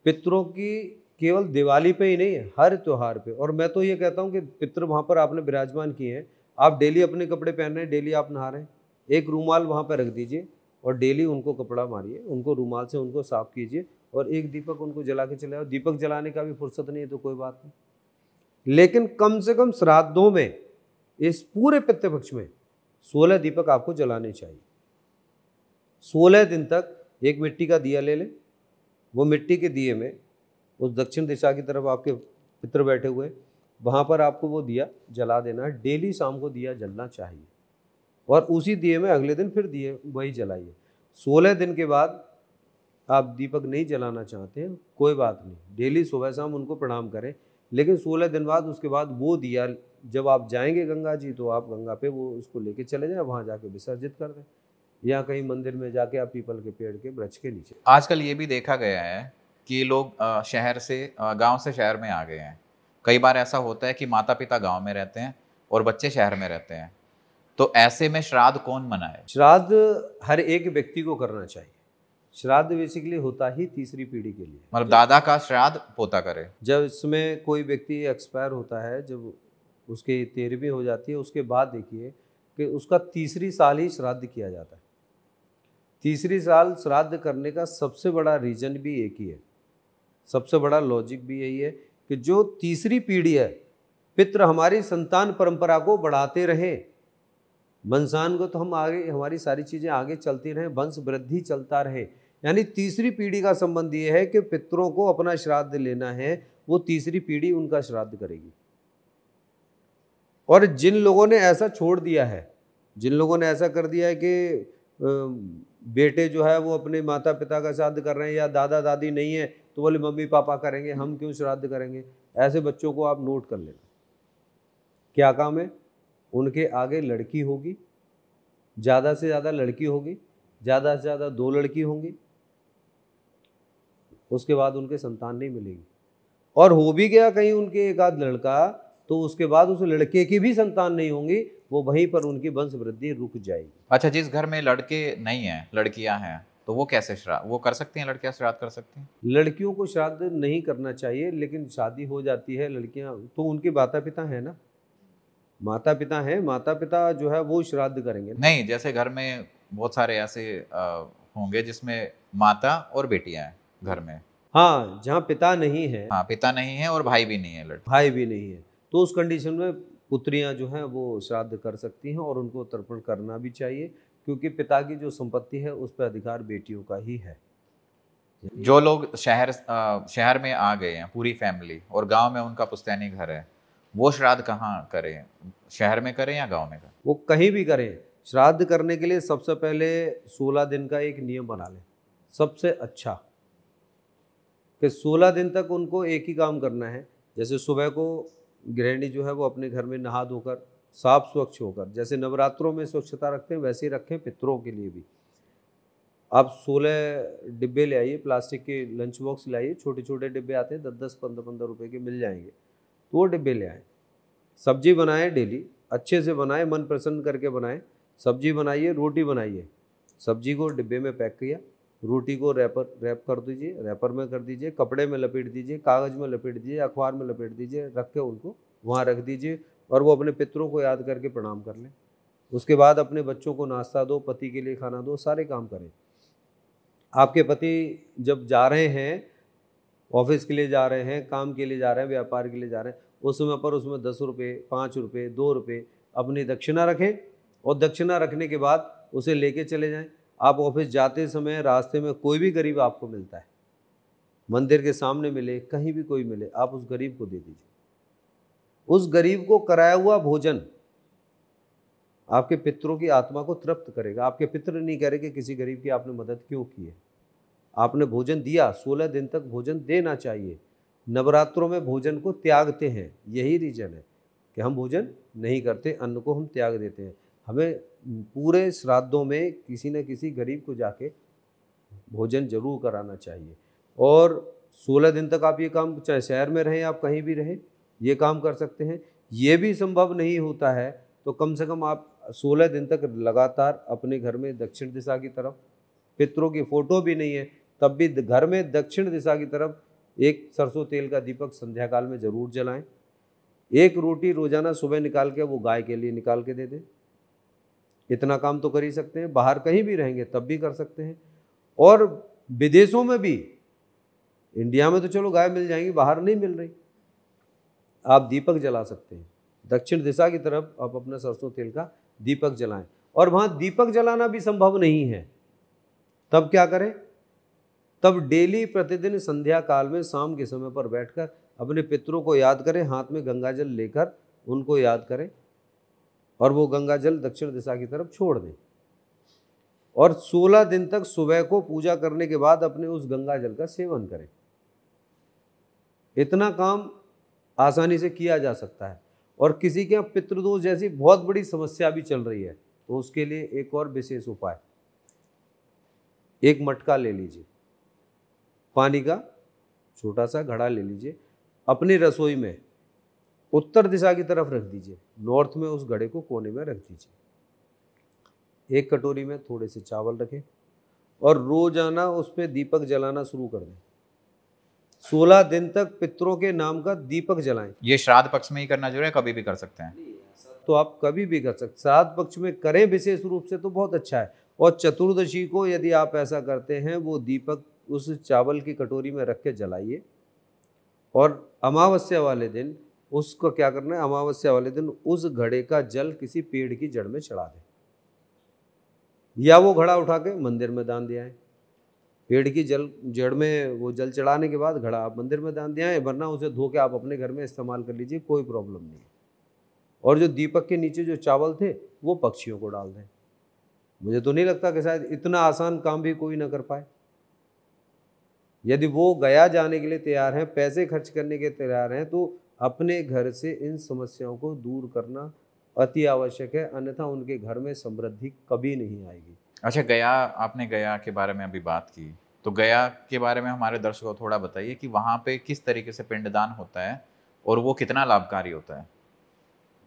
पितरों की केवल दिवाली पे ही नहीं है, हर त्यौहार पे। और मैं तो ये कहता हूँ कि पितृ वहाँ पर आपने विराजमान किए हैं, आप डेली अपने कपड़े पहन रहे हैं, डेली आप नहा रहे हैं, एक रूमाल वहाँ पर रख दीजिए और डेली उनको कपड़ा मारिए, उनको रूमाल से उनको साफ कीजिए और एक दीपक उनको जला के चले आओ। दीपक जलाने का भी फुर्सत नहीं है तो कोई बात नहीं, लेकिन कम से कम श्राद्धों में इस पूरे पितृपक्ष में 16 दीपक आपको जलाने चाहिए। 16 दिन तक एक मिट्टी का दिया ले लें, वो मिट्टी के दिए में उस दक्षिण दिशा की तरफ आपके पितृ बैठे हुए, वहाँ पर आपको वो दिया जला देना है। डेली शाम को दिया जलना चाहिए और उसी दिए में अगले दिन फिर दिए वही जलाइए। 16 दिन के बाद आप दीपक नहीं जलाना चाहते हैं, कोई बात नहीं, डेली सुबह शाम उनको प्रणाम करें, लेकिन 16 दिन बाद उसके बाद वो दिया जब आप जाएंगे गंगा जी तो आप गंगा पे वो उसको लेके चले जाएं, वहाँ जाके विसर्जित कर दें, या कहीं मंदिर में जाके आप पीपल के पेड़ के वृक्ष के नीचे। आजकल ये भी देखा गया है कि लोग शहर से गांव से शहर में आ गए हैं। कई बार ऐसा होता है कि माता पिता गांव में रहते हैं और बच्चे शहर में रहते हैं, तो ऐसे में श्राद्ध कौन मनाए? श्राद्ध हर एक व्यक्ति को करना चाहिए। श्राद्ध बेसिकली होता ही तीसरी पीढ़ी के लिए, मतलब दादा का श्राद्ध पोता करे। जब इसमें कोई व्यक्ति एक्सपायर होता है, जब उसकी 13वीं हो जाती है, उसके बाद देखिए कि उसका तीसरी साल ही श्राद्ध किया जाता है। तीसरी साल श्राद्ध करने का सबसे बड़ा रीज़न भी एक ही है, सबसे बड़ा लॉजिक भी यही है कि जो तीसरी पीढ़ी है, पितृ हमारी संतान परंपरा को बढ़ाते रहे, वंशान को तो हम आगे, हमारी सारी चीज़ें आगे चलती रहें, वंश वृद्धि चलता रहे। यानी तीसरी पीढ़ी का संबंध ये है कि पितरों को अपना श्राद्ध लेना है, वो तीसरी पीढ़ी उनका श्राद्ध करेगी। और जिन लोगों ने ऐसा छोड़ दिया है, जिन लोगों ने ऐसा कर दिया है कि बेटे जो है वो अपने माता पिता का श्राद्ध कर रहे हैं, या दादा दादी नहीं है तो बोले मम्मी पापा करेंगे, हम क्यों श्राद्ध करेंगे, ऐसे बच्चों को आप नोट कर लेना। क्या काम है, उनके आगे लड़की होगी, ज़्यादा से ज़्यादा लड़की होगी, ज़्यादा से ज़्यादा 2 लड़की होंगी, उसके बाद उनके संतान नहीं मिलेगी। और हो भी गया कहीं उनके एक आध लड़का, तो उसके बाद उस लड़के की भी संतान नहीं होंगी, वो वहीं पर उनकी वंश वृद्धि रुक जाएगी। अच्छा, जिस घर में लड़के नहीं हैं, लड़कियां हैं, तो वो कैसे श्राद्ध वो कर सकती हैं? लड़कियां श्राद्ध कर सकती हैं? लड़कियों को श्राद्ध नहीं करना चाहिए, लेकिन शादी हो जाती है लड़कियां तो उनके माता पिता हैं ना, माता पिता हैं, माता पिता जो है वो श्राद्ध करेंगे। नहीं, जैसे घर में बहुत सारे ऐसे होंगे जिसमें माता और बेटियां हैं घर में। हाँ, जहाँ पिता नहीं है, हाँ, पिता नहीं है और भाई भी नहीं है, लड़की भाई भी नहीं है, तो उस कंडीशन में पुत्रियां जो हैं वो श्राद्ध कर सकती हैं, और उनको तर्पण करना भी चाहिए, क्योंकि पिता की जो संपत्ति है उस पर अधिकार बेटियों का ही है। जो लोग शहर में आ गए हैं पूरी फैमिली, और गांव में उनका पुश्तैनी घर है, वो श्राद्ध कहाँ करें? शहर में करें या गांव में करें? वो कहीं भी करें। श्राद्ध करने के लिए सबसे पहले 16 दिन का एक नियम बना लें, सबसे अच्छा, कि 16 दिन तक उनको एक ही काम करना है। जैसे सुबह को गृहिणी जो है वो अपने घर में नहा धोकर साफ स्वच्छ होकर, जैसे नवरात्रों में स्वच्छता रखते हैं वैसे ही रखें पितरों के लिए भी। आप 16 डिब्बे ले आइए, प्लास्टिक के लंच बॉक्स लाइए, छोटे छोटे डिब्बे आते हैं, 10-10, 15-15 रुपए के मिल जाएंगे, तो वो डिब्बे ले आएँ। सब्जी बनाएं, डेली अच्छे से बनाएं, मन प्रसन्न करके बनाएं। सब्जी बनाइए, रोटी बनाइए, सब्जी को डिब्बे में पैक किया, रोटी को रैप कर दीजिए, रैपर में कर दीजिए, कपड़े में लपेट दीजिए, कागज़ में लपेट दीजिए, अखबार में लपेट दीजिए, रख के उनको वहाँ रख दीजिए, और वो अपने पितरों को याद करके प्रणाम कर लें। उसके बाद अपने बच्चों को नाश्ता दो, पति के लिए खाना दो, सारे काम करें। आपके पति जब जा रहे हैं, ऑफिस के लिए जा रहे हैं, काम के लिए जा रहे हैं, व्यापार के लिए जा रहे हैं, उस समय पर उसमें 10 रुपये, 5 रुपये, 2 रुपये अपनी दक्षिणा रखें, और दक्षिणा रखने के बाद उसे लेके चले जाएं। आप ऑफिस जाते समय रास्ते में कोई भी गरीब आपको मिलता है, मंदिर के सामने मिले, कहीं भी कोई मिले, आप उस गरीब को दे दीजिए। उस गरीब को कराया हुआ भोजन आपके पितरों की आत्मा को तृप्त करेगा। आपके पितर नहीं करेंगे किसी गरीब की आपने मदद क्यों की है, आपने भोजन दिया। 16 दिन तक भोजन देना चाहिए। नवरात्रों में भोजन को त्यागते हैं, यही रीजन है कि हम भोजन नहीं करते, अन्न को हम त्याग देते हैं। हमें पूरे श्राद्धों में किसी न किसी गरीब को जाके भोजन जरूर कराना चाहिए। और 16 दिन तक आप ये काम, चाहे शहर में रहें आप कहीं भी रहें, ये काम कर सकते हैं। ये भी संभव नहीं होता है तो कम से कम आप 16 दिन तक लगातार अपने घर में दक्षिण दिशा की तरफ, पितरों की फोटो भी नहीं है तब भी घर में दक्षिण दिशा की तरफ एक सरसों तेल का दीपक संध्या काल में जरूर जलाएं। एक रोटी रोजाना सुबह निकाल के वो गाय के लिए निकाल के दे दें। इतना काम तो कर ही सकते हैं। बाहर कहीं भी रहेंगे तब भी कर सकते हैं। और विदेशों में भी, इंडिया में तो चलो गाय मिल जाएंगी, बाहर नहीं मिल रही, आप दीपक जला सकते हैं। दक्षिण दिशा की तरफ आप अपना सरसों तेल का दीपक जलाएं। और वहां दीपक जलाना भी संभव नहीं है, तब क्या करें? तब डेली प्रतिदिन संध्या काल में शाम के समय पर बैठकर अपने पितरों को याद करें, हाथ में गंगा जल लेकर उनको याद करें, और वो गंगा जल दक्षिण दिशा की तरफ छोड़ दें। और 16 दिन तक सुबह को पूजा करने के बाद अपने उस गंगा जल का सेवन करें। इतना काम आसानी से किया जा सकता है। और किसी के यहाँ पितृदोष जैसी बहुत बड़ी समस्या भी चल रही है तो उसके लिए एक और विशेष उपाय, एक मटका ले लीजिए, पानी का छोटा सा घड़ा ले लीजिए, अपनी रसोई में उत्तर दिशा की तरफ रख दीजिए, नॉर्थ में उस घड़े को कोने में रख दीजिए। एक कटोरी में थोड़े से चावल रखें और रोजाना उस पर दीपक जलाना शुरू कर दें। 16 दिन तक पितरों के नाम का दीपक जलाएं। ये श्राद्ध पक्ष में ही करना जरूरी है, कभी भी कर सकते हैं? तो आप कभी भी कर सकते, श्राद्ध पक्ष में करें विशेष रूप से तो बहुत अच्छा है। और चतुर्दशी को यदि आप ऐसा करते हैं, वो दीपक उस चावल की कटोरी में रख के जलाइए। और अमावस्या वाले दिन उसको क्या करना है, अमावस्या वाले दिन उस घड़े का जल किसी पेड़ की जड़ में चढ़ा दें, या वो घड़ा उठा के मंदिर में दान दिया है। पेड़ की जड़ में वो जल चढ़ाने के बाद घड़ा आप मंदिर में दान दिया है, वरना उसे धो के आप अपने घर में इस्तेमाल कर लीजिए, कोई प्रॉब्लम नहीं है। और जो दीपक के नीचे जो चावल थे वो पक्षियों को डाल दें। मुझे तो नहीं लगता कि शायद इतना आसान काम भी कोई ना कर पाए। यदि वो गया जाने के लिए तैयार हैं, पैसे खर्च करने के तैयार हैं, तो अपने घर से इन समस्याओं को दूर करना अति आवश्यक है, अन्यथा उनके घर में समृद्धि कभी नहीं आएगी। अच्छा, गया, आपने गया के बारे में अभी बात की, तो गया के बारे में हमारे दर्शकों को थोड़ा बताइए कि वहाँ पे किस तरीके से पिंडदान होता है और वो कितना लाभकारी होता है?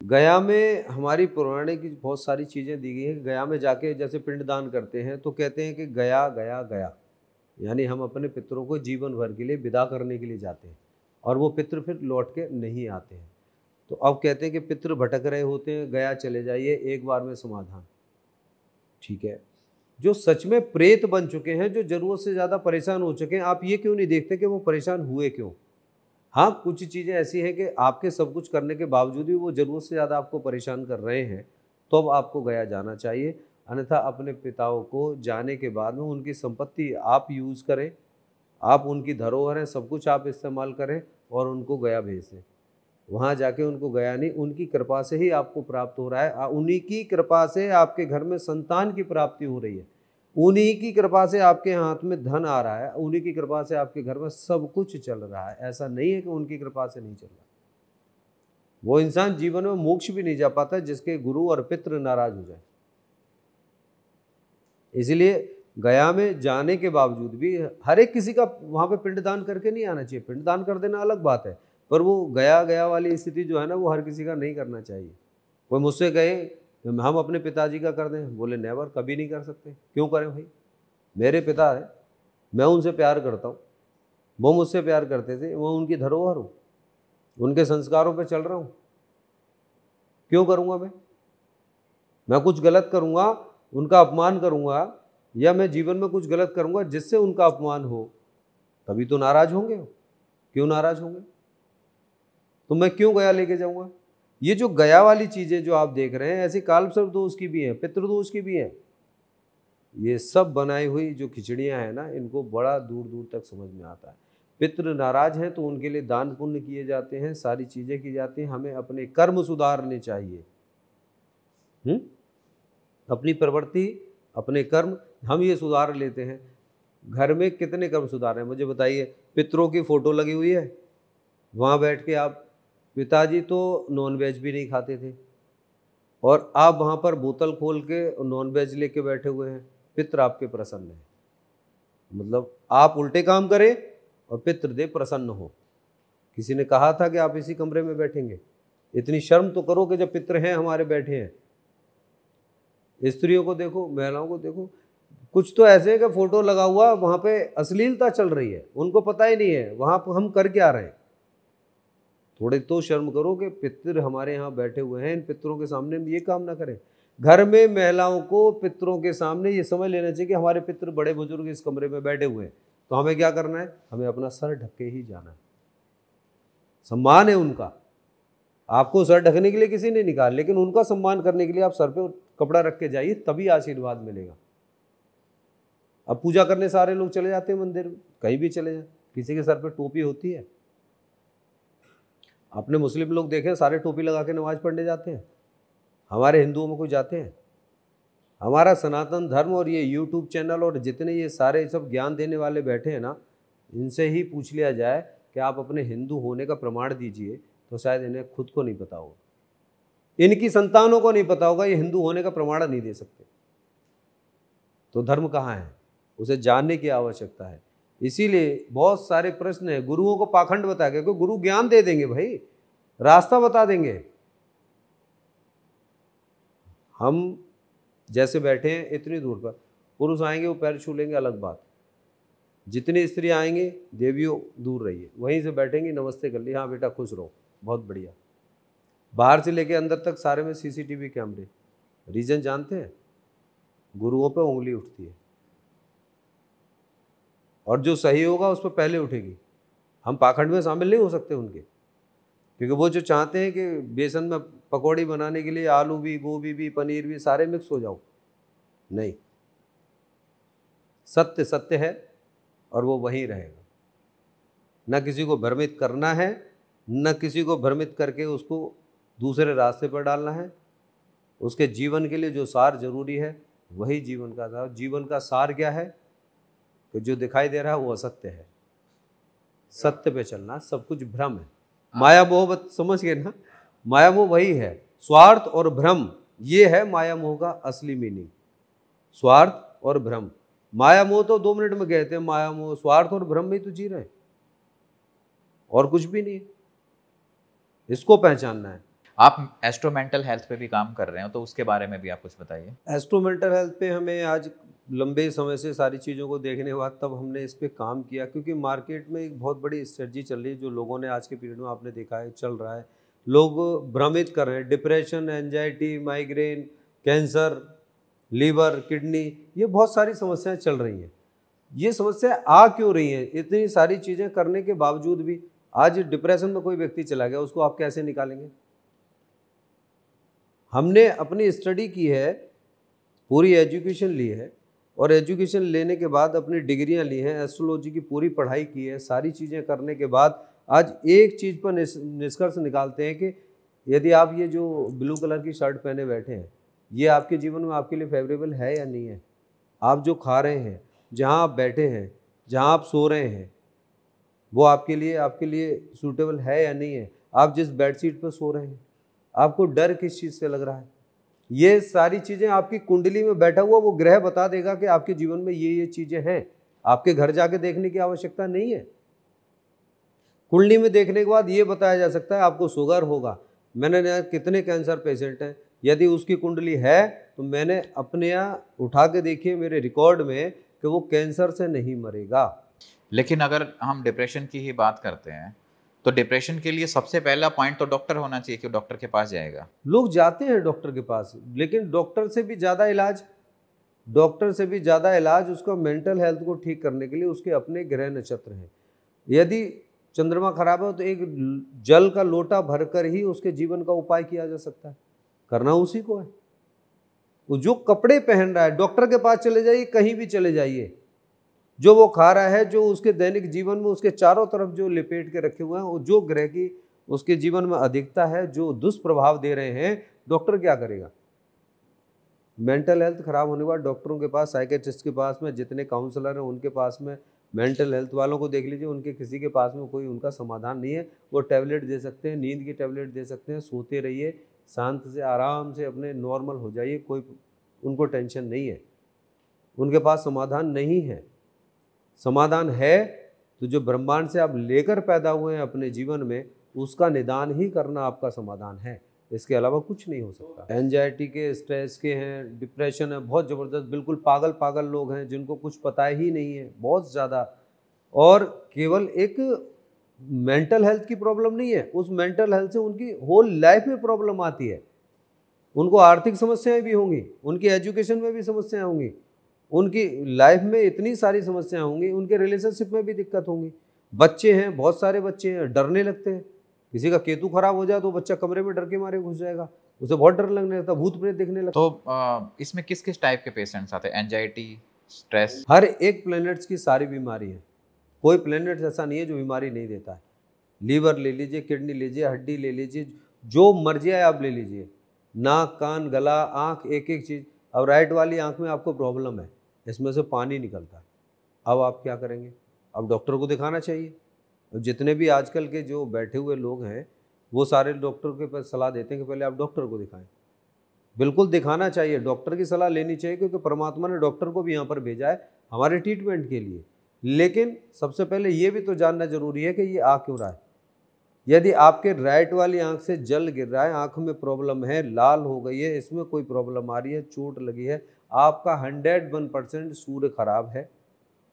गया में हमारी पुराने की बहुत सारी चीज़ें दी गई हैं। गया में जाके जैसे पिंडदान करते हैं तो कहते हैं कि गया गया गया, यानी हम अपने पितरों को जीवन भर के लिए विदा करने के लिए जाते हैं और वो पितृ फिर लौट के नहीं आते हैं। तो अब कहते हैं कि पितृ भटक रहे होते हैं, गया चले जाइए, एक बार में समाधान। ठीक है, जो सच में प्रेत बन चुके हैं, जो जरूरत से ज़्यादा परेशान हो चुके हैं, आप ये क्यों नहीं देखते कि वो परेशान हुए क्यों? हाँ, कुछ चीज़ें ऐसी हैं कि आपके सब कुछ करने के बावजूद भी वो ज़रूरत से ज़्यादा आपको परेशान कर रहे हैं, तो अब आपको गया जाना चाहिए। अन्यथा अपने पिताओं को जाने के बाद में उनकी संपत्ति आप यूज़ करें, आप उनकी धरोहर हैं, सब कुछ आप इस्तेमाल करें और उनको गया भेज दें। वहाँ जाके उनको गया नहीं, उनकी कृपा से ही आपको प्राप्त हो रहा है। उन्हीं की कृपा से आपके घर में संतान की प्राप्ति हो रही है, उन्हीं की कृपा से आपके हाथ में धन आ रहा है, उन्हीं की कृपा से आपके घर में सब कुछ चल रहा है। ऐसा नहीं है कि उनकी कृपा से नहीं चल रहा। वो इंसान जीवन में मोक्ष भी नहीं जा पाता जिसके गुरु और पितृ नाराज हो जाए। इसलिए गया में जाने के बावजूद भी हर एक किसी का वहाँ पे पिंडदान करके नहीं आना चाहिए। पिंडदान कर देना अलग बात है, पर वो गया गया वाली स्थिति जो है ना, वो हर किसी का नहीं करना चाहिए। कोई मुझसे कहे हम अपने पिताजी का कर दें, बोले नेवर, कभी नहीं कर सकते। क्यों करें भाई? मेरे पिता है, मैं उनसे प्यार करता हूँ, वो मुझसे प्यार करते थे, वो उनकी धरोहर हूँ, उनके संस्कारों पे चल रहा हूँ, क्यों करूँगा मैं कुछ गलत करूँगा, उनका अपमान करूँगा, या मैं जीवन में कुछ गलत करूँगा जिससे उनका अपमान हो, तभी तो नाराज होंगे। क्यों नाराज होंगे? तो मैं क्यों गया लेके जाऊँगा? ये जो गया वाली चीज़ें जो आप देख रहे हैं, ऐसी कालसर्प दोष की भी हैं, पितृदोष की भी हैं। ये सब बनाई हुई जो खिचड़ियाँ हैं ना, इनको बड़ा दूर दूर तक समझ में आता है। पितृ नाराज हैं तो उनके लिए दान पुण्य किए जाते हैं, सारी चीज़ें की जाती हैं। हमें अपने कर्म सुधारने चाहिए। अपनी प्रवृत्ति, अपने कर्म हम ये सुधार लेते हैं। घर में कितने कर्म सुधार हैं मुझे बताइए? पितरों की फ़ोटो लगी हुई है, वहाँ बैठ के आप, पिताजी तो नॉनवेज भी नहीं खाते थे और आप वहाँ पर बोतल खोल के नॉनवेज लेके बैठे हुए हैं। पितृ आपके प्रसन्न है, मतलब आप उल्टे काम करें और पितृदेव प्रसन्न हो। किसी ने कहा था कि आप इसी कमरे में बैठेंगे? इतनी शर्म तो करो कि जब पितृ हैं हमारे बैठे हैं। स्त्रियों को देखो, महिलाओं को देखो, कुछ तो ऐसे है कि फोटो लगा हुआ, वहाँ पे अश्लीलता चल रही है, उनको पता ही नहीं है वहाँ पर हम कर क्या रहे हैं। थोड़े तो शर्म करो कि पितृ हमारे यहाँ बैठे हुए हैं, इन पितरों के सामने हम ये काम ना करें। घर में महिलाओं को पितरों के सामने ये समझ लेना चाहिए कि हमारे पितृ बड़े बुजुर्ग इस कमरे में बैठे हुए हैं, तो हमें क्या करना है? हमें अपना सर ढक के ही जाना है। सम्मान है उनका, आपको सर ढकने के लिए किसी ने निकाल, लेकिन उनका सम्मान करने के लिए आप सर पे कपड़ा रख के जाइए, तभी आशीर्वाद मिलेगा। अब पूजा करने सारे लोग चले जाते हैं मंदिर, कहीं भी चले जाए, किसी के सर पे टोपी होती है? आपने मुस्लिम लोग देखे सारे टोपी लगा के नमाज पढ़ने जाते हैं? हमारे हिंदुओं में कोई जाते हैं? हमारा सनातन धर्म और ये यूट्यूब चैनल और जितने ये सारे सब ज्ञान देने वाले बैठे हैं ना, इनसे ही पूछ लिया जाए कि आप अपने हिंदू होने का प्रमाण दीजिए, तो शायद इन्हें खुद को नहीं पता होगा, इनकी संतानों को नहीं पता होगा, ये हिंदू होने का प्रमाण नहीं दे सकते। तो धर्म कहाँ है, उसे जानने की आवश्यकता है। इसीलिए बहुत सारे प्रश्न हैं, गुरुओं को पाखंड बता के, क्योंकि गुरु ज्ञान दे देंगे भाई, रास्ता बता देंगे। हम जैसे बैठे हैं इतनी दूर पर, पुरुष आएंगे वो पैर छू लेंगे, अलग बात। जितनी स्त्री आएंगे, देवियों दूर रहिए, वहीं से बैठेंगे, नमस्ते कर ली, हाँ बेटा खुश रहो, बहुत बढ़िया। बाहर से लेके अंदर तक सारे में सीसीटीवी कैमरे। रीजन जानते हैं, गुरुओं पे उंगली उठती है, और जो सही होगा उस पर पहले उठेगी। हम पाखंड में शामिल नहीं हो सकते उनके, क्योंकि वो जो चाहते हैं कि बेसन में पकौड़ी बनाने के लिए आलू भी, गोभी भी, पनीर भी सारे मिक्स हो जाओ, नहीं, सत्य सत्य है और वो वहीं रहेगा। न किसी को भ्रमित करना है, न किसी को भ्रमित करके उसको दूसरे रास्ते पर डालना है। उसके जीवन के लिए जो सार जरूरी है वही जीवन का सार। जीवन का सार क्या है कि जो दिखाई दे रहा है वो असत्य है, सत्य पे चलना, सब कुछ भ्रम है। माया मोह समझ गए ना, माया मोह वही है, स्वार्थ और भ्रम, ये है माया मोह का असली मीनिंग, स्वार्थ और भ्रम। माया मोह तो 2 मिनट में कहते हैं, माया मोह स्वार्थ और भ्रम में तो जी रहे हैं, और कुछ भी नहीं, इसको पहचानना है। आप एस्ट्रो मेंटल हेल्थ पे भी काम कर रहे हो, तो उसके बारे में भी आप कुछ बताइए। एस्ट्रो मेंटल हेल्थ पे हमें आज लंबे समय से सारी चीज़ों को देखने के बाद तब हमने इस पे काम किया, क्योंकि मार्केट में एक बहुत बड़ी स्ट्रेटजी चल रही है, जो लोगों ने आज के पीरियड में आपने देखा है चल रहा है। लोग भ्रमित कर रहे हैं, depression, anxiety, migraine, cancer, liver, kidney, ये बहुत सारी समस्याएं चल रही हैं। ये समस्याएं आ क्यों रही हैं? इतनी सारी चीज़ें करने के बावजूद भी आज डिप्रेशन में कोई व्यक्ति चला गया, उसको आप कैसे निकालेंगे? हमने अपनी स्टडी की है, पूरी एजुकेशन ली है, और एजुकेशन लेने के बाद अपनी डिग्रियां ली हैं, एस्ट्रोलॉजी की पूरी पढ़ाई की है, सारी चीज़ें करने के बाद आज एक चीज़ पर निष्कर्ष निकालते हैं कि यदि आप ये जो ब्लू कलर की शर्ट पहने बैठे हैं, ये आपके जीवन में आपके लिए फेवरेबल है या नहीं है। आप जो खा रहे हैं, जहाँ आप बैठे हैं, जहाँ आप सो रहे हैं, वो आपके लिए सूटेबल है या नहीं है। आप जिस बेडशीट पर सो रहे हैं, आपको डर किस चीज़ से लग रहा है, ये सारी चीज़ें आपकी कुंडली में बैठा हुआ वो ग्रह बता देगा कि आपके जीवन में ये चीज़ें हैं। आपके घर जाके देखने की आवश्यकता नहीं है। कुंडली में देखने के बाद ये बताया जा सकता है आपको शुगर होगा। मैंने कितने कैंसर पेशेंट हैं, यदि उसकी कुंडली है तो मैंने अपने यहाँ उठा के देखिए मेरे रिकॉर्ड में कि वो कैंसर से नहीं मरेगा। लेकिन अगर हम डिप्रेशन की ही बात करते हैं, तो डिप्रेशन के लिए सबसे पहला पॉइंट तो डॉक्टर होना चाहिए कि डॉक्टर के पास जाएगा। लोग जाते हैं डॉक्टर के पास, लेकिन डॉक्टर से भी ज़्यादा इलाज उसका मेंटल हेल्थ को ठीक करने के लिए उसके अपने ग्रह नक्षत्र हैं। यदि चंद्रमा खराब हो तो एक जल का लोटा भरकर ही उसके जीवन का उपाय किया जा सकता है, करना उसी को है। वो जो कपड़े पहन रहा है, डॉक्टर के पास चले जाइए, कहीं भी चले जाइए, जो वो खा रहा है, जो उसके दैनिक जीवन में उसके चारों तरफ जो लिपेट के रखे हुए हैं, वो जो ग्रह की उसके जीवन में अधिकता है, जो दुष्प्रभाव दे रहे हैं, डॉक्टर क्या करेगा? मेंटल हेल्थ खराब होने के बाद डॉक्टरों के पास, साइकेट्रिस्ट के पास में, जितने काउंसलर हैं उनके पास में, मेंटल हेल्थ वालों को देख लीजिए, उनके किसी के पास में कोई उनका समाधान नहीं है। वो टैबलेट दे सकते हैं, नींद की टैबलेट दे सकते हैं, सोते रहिए, शांत से आराम से अपने नॉर्मल हो जाइए, कोई उनको टेंशन नहीं है। उनके पास समाधान नहीं है। समाधान है तो जो ब्रह्मांड से आप लेकर पैदा हुए हैं अपने जीवन में, उसका निदान ही करना आपका समाधान है, इसके अलावा कुछ नहीं हो सकता। एंजाइटी के, स्ट्रेस के हैं, डिप्रेशन है, बहुत ज़बरदस्त, बिल्कुल पागल लोग हैं जिनको कुछ पता ही नहीं है, बहुत ज़्यादा। और केवल एक मेंटल हेल्थ की प्रॉब्लम नहीं है, उस मेंटल हेल्थ से उनकी होल लाइफ में प्रॉब्लम आती है। उनको आर्थिक समस्याएं भी होंगी, उनकी एजुकेशन में भी समस्याएं होंगी, उनकी लाइफ में इतनी सारी समस्याएं होंगी, उनके रिलेशनशिप में भी दिक्कत होंगी। बच्चे हैं, बहुत सारे बच्चे हैं, डरने लगते हैं। किसी का केतु खराब हो जाए तो बच्चा कमरे में डर के मारे घुस जाएगा, उसे बहुत डर लगने लगता, भूत प्रेत दिखने लगता। तो इसमें किस किस टाइप के पेशेंट्स आते हैं? एंजाइटी, स्ट्रेस, हर एक प्लैनेट्स की सारी बीमारी है, कोई प्लैनेट ऐसा नहीं है जो बीमारी नहीं देता है। लीवर ले लीजिए, किडनी लीजिए, हड्डी ले लीजिए, जो मर्जी है आप ले लीजिए, नाक, कान, गला, आँख, एक एक चीज़। अब राइट वाली आंख में आपको प्रॉब्लम है, इसमें से पानी निकलता है, अब आप क्या करेंगे? अब डॉक्टर को दिखाना चाहिए। जितने भी आजकल के जो बैठे हुए लोग हैं वो सारे डॉक्टर के पास सलाह देते हैं कि पहले आप डॉक्टर को दिखाएं। बिल्कुल दिखाना चाहिए, डॉक्टर की सलाह लेनी चाहिए, क्योंकि परमात्मा ने डॉक्टर को भी यहाँ पर भेजा है हमारे ट्रीटमेंट के लिए। लेकिन सबसे पहले ये भी तो जानना जरूरी है कि ये आ क्यों रहा है। यदि आपके राइट वाली आंख से जल गिर रहा है, आंख में प्रॉब्लम है, लाल हो गई है, इसमें कोई प्रॉब्लम आ रही है, चोट लगी है, आपका 101% सूर्य खराब है।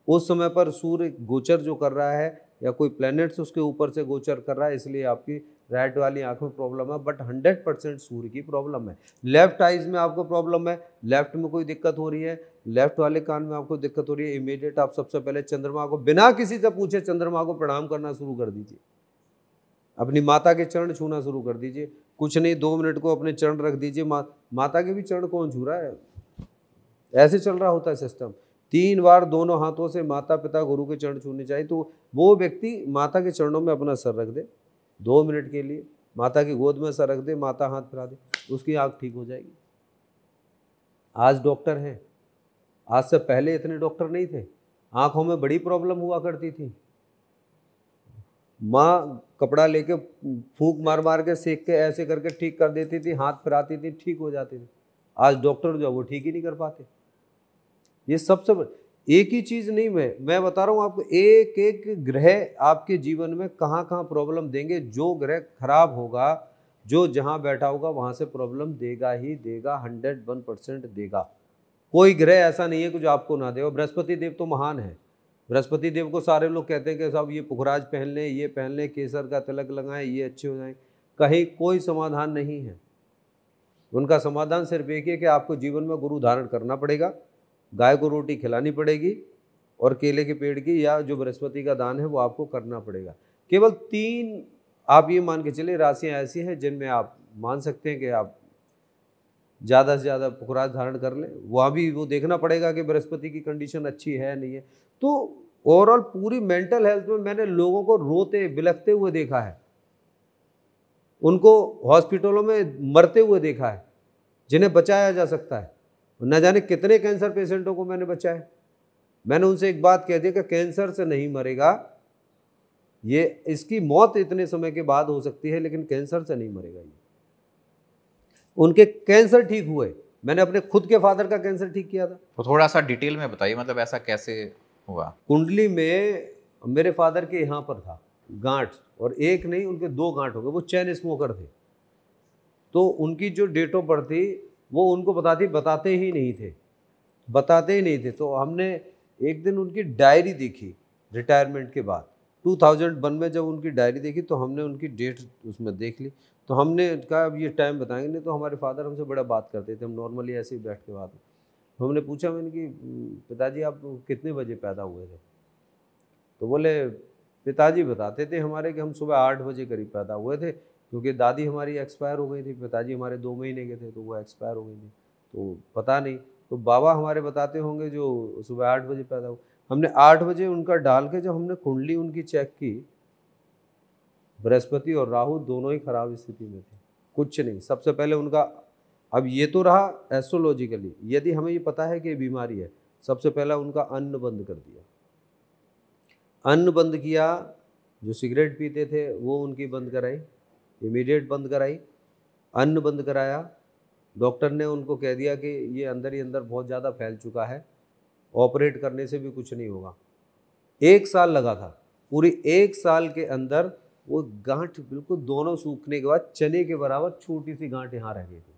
उस समय पर सूर्य गोचर जो कर रहा है या कोई प्लैनेट्स उसके ऊपर से गोचर कर रहा है, इसलिए आपकी राइट वाली आंख में प्रॉब्लम है। बट 100% सूर्य की प्रॉब्लम है। लेफ्ट आइज में आपको प्रॉब्लम है, लेफ्ट में कोई दिक्कत हो रही है, लेफ्ट वाले कान में आपको दिक्कत हो रही है, इमीडिएट आप सबसे पहले चंद्रमा को बिना किसी से पूछे चंद्रमा को प्रणाम करना शुरू कर दीजिए। अपनी माता के चरण छूना शुरू कर दीजिए। कुछ नहीं, 2 मिनट को अपने चरण रख दीजिए। माता के भी चरण कौन छू रहा है? ऐसे चल रहा होता है सिस्टम। 3 बार दोनों हाथों से माता पिता गुरु के चरण छूने चाहिए। तो वो व्यक्ति माता के चरणों में अपना सर रख दे 2 मिनट के लिए, माता की गोद में सर रख दे, माता हाथ फिरा दे, उसकी आँख ठीक हो जाएगी। आज डॉक्टर हैं, आज से पहले इतने डॉक्टर नहीं थे। आँखों में बड़ी प्रॉब्लम हुआ करती थी, माँ कपड़ा लेके फूंक मार मार के सेक के ऐसे करके ठीक कर देती थी, हाथ फिराती थी, ठीक हो जाती थी। आज डॉक्टर जो है वो ठीक ही नहीं कर पाते। ये सबसे एक ही चीज़ नहीं, मैं बता रहा हूँ आपको, एक एक ग्रह आपके जीवन में कहाँ कहाँ प्रॉब्लम देंगे। जो ग्रह खराब होगा, जो जहाँ बैठा होगा वहाँ से प्रॉब्लम देगा ही देगा, 101% देगा। कोई ग्रह ऐसा नहीं है कि जो आपको ना दे। और बृहस्पति देव तो महान है। बृहस्पति देव को सारे लोग कहते हैं कि साहब ये पुखराज पहन लें, ये पहन लें, केसर का तिलक लगाएं, ये अच्छे हो जाएं। कहीं कोई समाधान नहीं है। उनका समाधान सिर्फ एक है कि आपको जीवन में गुरु धारण करना पड़ेगा, गाय को रोटी खिलानी पड़ेगी, और केले के पेड़ की या जो बृहस्पति का दान है वो आपको करना पड़ेगा। केवल 3 आप ये मान के चलिए राशियाँ ऐसी हैं जिनमें आप मान सकते हैं कि आप ज़्यादा से ज़्यादा पुखराज धारण कर लें। वहाँ भी वो देखना पड़ेगा कि बृहस्पति की कंडीशन अच्छी है नहीं है। तो ओवरऑल पूरी मेंटल हेल्थ में मैंने लोगों को रोते बिलखते हुए देखा है, उनको हॉस्पिटलों में मरते हुए देखा है, जिन्हें बचाया जा सकता है। न जाने कितने कैंसर पेशेंटों को मैंने बचाया। मैंने उनसे एक बात कह दी कि कैंसर से नहीं मरेगा, ये इसकी मौत इतने समय के बाद हो सकती है, लेकिन कैंसर से नहीं मरेगा ये। उनके कैंसर ठीक हुए। मैंने अपने खुद के फादर का कैंसर ठीक किया था। तो थोड़ा सा डिटेल में बताइए, मतलब ऐसा कैसे हुआ? कुंडली में मेरे फादर के यहाँ पर था गांठ, और एक नहीं उनके 2 गांठ हो गए। वो चैन स्मोकर थे, तो उनकी जो डेट ऑफ बर्थ थी वो उनको बताते ही नहीं थे। तो हमने एक दिन उनकी डायरी देखी रिटायरमेंट के बाद, 2001 में जब उनकी डायरी देखी तो हमने उनकी डेट उसमें देख ली। तो हमने कहा अब ये टाइम बताएंगे नहीं। तो हमारे फादर हमसे बड़ा बात करते थे, हम नॉर्मली ऐसे ही बैठ के बात। हमने पूछा, मैंने कि पिताजी आप कितने बजे पैदा हुए थे? तो बोले पिताजी बताते थे हमारे कि हम सुबह 8 बजे करीब पैदा हुए थे, क्योंकि दादी हमारी एक्सपायर हो गई थी। पिताजी हमारे 2 महीने के थे तो वो एक्सपायर हो गई थी, तो पता नहीं। तो बाबा हमारे बताते होंगे जो सुबह 8 बजे पैदा हुए। हमने 8 बजे उनका डाल के जब हमने कुंडली उनकी चेक की, बृहस्पति और राहु दोनों ही खराब स्थिति में थे, कुछ नहीं। सबसे पहले उनका, अब ये तो रहा एस्ट्रोलॉजिकली, यदि हमें ये पता है कि ये बीमारी है, सबसे पहला उनका अन्न बंद कर दिया। अन्न बंद किया, जो सिगरेट पीते थे वो उनकी बंद कराई, इमीडिएट बंद कराई। अन्न बंद कराया, डॉक्टर ने उनको कह दिया कि ये अंदर ही अंदर बहुत ज़्यादा फैल चुका है, ऑपरेट करने से भी कुछ नहीं होगा। 1 साल लगा था। पूरी 1 साल के अंदर वो गांठ बिल्कुल दोनों सूखने के बाद चने के बराबर छोटी सी गांठ यहाँ रह गई थी,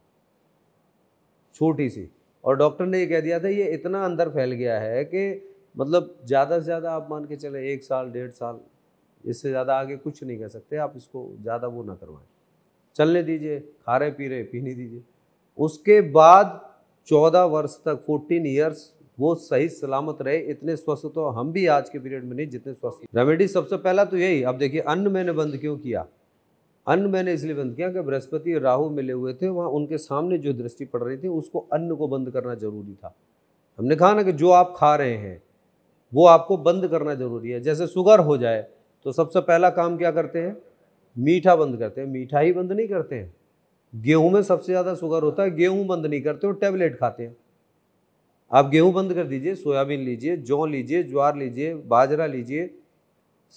छोटी सी। और डॉक्टर ने ये कह दिया था ये इतना अंदर फैल गया है कि मतलब ज़्यादा से ज़्यादा आप मान के चले 1 साल 1.5 साल, इससे ज़्यादा आगे कुछ नहीं कर सकते आप। इसको ज़्यादा वो ना करवाएं, चलने दीजिए, खा रहे पी रहे पीने दीजिए। उसके बाद 14 वर्ष तक 14 ईयर्स वो सही सलामत रहे। इतने स्वस्थ तो हम भी आज के पीरियड में नहीं जितने स्वस्थ। रेमेडी सबसे पहला तो यही। अब देखिए अन्न मैंने बंद क्यों किया? अन्न मैंने इसलिए बंद किया कि बृहस्पति और राहु मिले हुए थे, वहाँ उनके सामने जो दृष्टि पड़ रही थी उसको अन्न को बंद करना जरूरी था। हमने कहा ना कि जो आप खा रहे हैं वो आपको बंद करना जरूरी है। जैसे शुगर हो जाए तो सबसे पहला काम क्या करते हैं? मीठा बंद करते हैं। मीठा ही बंद नहीं करते हैं, गेहूं में सबसे ज़्यादा शुगर होता है, गेहूं बंद नहीं करते और टैबलेट खाते हैं। आप गेहूं बंद कर दीजिए, सोयाबीन लीजिए, जौ लीजिए, ज्वार लीजिए, बाजरा लीजिए,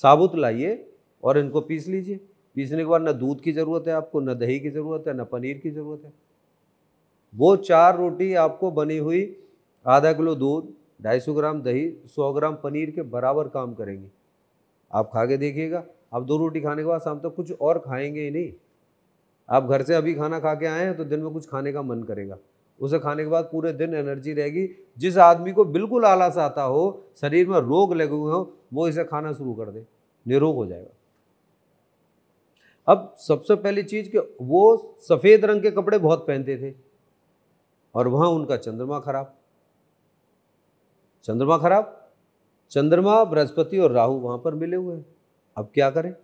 साबुत लाइए और इनको पीस लीजिए। पीसने के बाद ना दूध की ज़रूरत है आपको, ना दही की ज़रूरत है, ना पनीर की ज़रूरत है। वो 4 रोटी आपको बनी हुई आधा किलो दूध, 250 ग्राम दही, 100 ग्राम पनीर के बराबर काम करेंगी। आप खा के देखिएगा, आप 2 रोटी खाने के बाद शाम तक कुछ और खाएंगे ही नहीं। आप घर से अभी खाना खा के आए हैं तो दिन में कुछ खाने का मन करेगा, उसे खाने के बाद पूरे दिन एनर्जी रहेगी। जिस आदमी को बिल्कुल आलस आता हो, शरीर में रोग लगे हुए हो, वो इसे खाना शुरू कर दे, निरोग हो जाएगा। अब सबसे पहली चीज कि वो सफेद रंग के कपड़े बहुत पहनते थे और वहां उनका चंद्रमा खराब। चंद्रमा खराब, चंद्रमा बृहस्पति और राहु वहां पर मिले हुए हैं। अब क्या करें?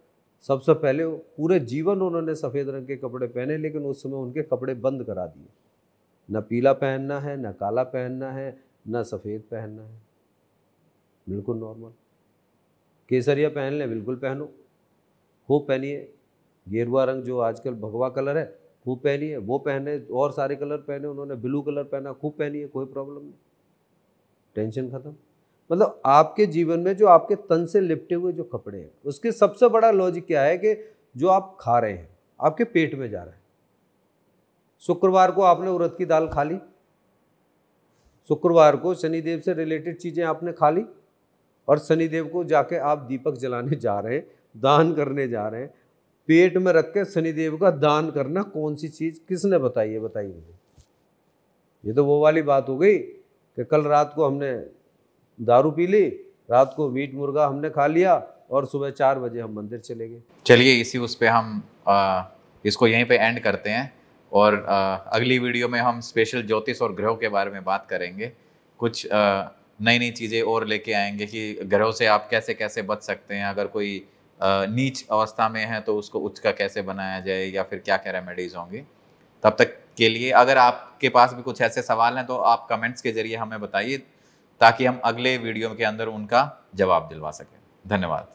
सबसे पहले पूरे जीवन उन्होंने सफेद रंग के कपड़े पहने, लेकिन उस समय उनके कपड़े बंद करा दिए। न पीला पहनना है, न काला पहनना है, न सफेद पहनना है, बिल्कुल नॉर्मल। केसरिया पहन लें, बिल्कुल पहनो, खूब पहनिए। गेरुआ रंग जो आजकल भगवा कलर है, खूब पहनिए, वो पहने। और सारे कलर पहने, उन्होंने ब्लू कलर पहना, खूब पहनिए, कोई प्रॉब्लम नहीं, टेंशन खत्म। मतलब आपके जीवन में जो आपके तन से लिपटे हुए जो कपड़े हैं, उसके सबसे बड़ा लॉजिक क्या है कि जो आप खा रहे हैं आपके पेट में जा रहा है। शुक्रवार को आपने उड़द की दाल खा ली, शुक्रवार को शनिदेव से रिलेटेड चीजें आपने खा ली, और शनिदेव को जाके आप दीपक जलाने जा रहे हैं, दान करने जा रहे हैं। पेट में रख के शनिदेव का दान करना कौन सी चीज किसने बताई है? बताइए मुझे। ये तो वो वाली बात हो गई कि कल रात को हमने दारू पी ली, रात को मीट मुर्गा हमने खा लिया और सुबह 4 बजे हम मंदिर चले गए। चलिए इसी उस पे हम इसको यहीं पे एंड करते हैं, और अगली वीडियो में हम स्पेशल ज्योतिष और ग्रहों के बारे में बात करेंगे। कुछ नई नई चीज़ें और लेके आएंगे कि ग्रहों से आप कैसे कैसे बच सकते हैं, अगर कोई नीच अवस्था में है तो उसको उच्च का कैसे बनाया जाए, या फिर क्या क्या रेमेडीज होंगी। तब तक के लिए अगर आपके पास भी कुछ ऐसे सवाल हैं तो आप कमेंट्स के जरिए हमें बताइए, ताकि हम अगले वीडियो के अंदर उनका जवाब दिलवा सकें। धन्यवाद।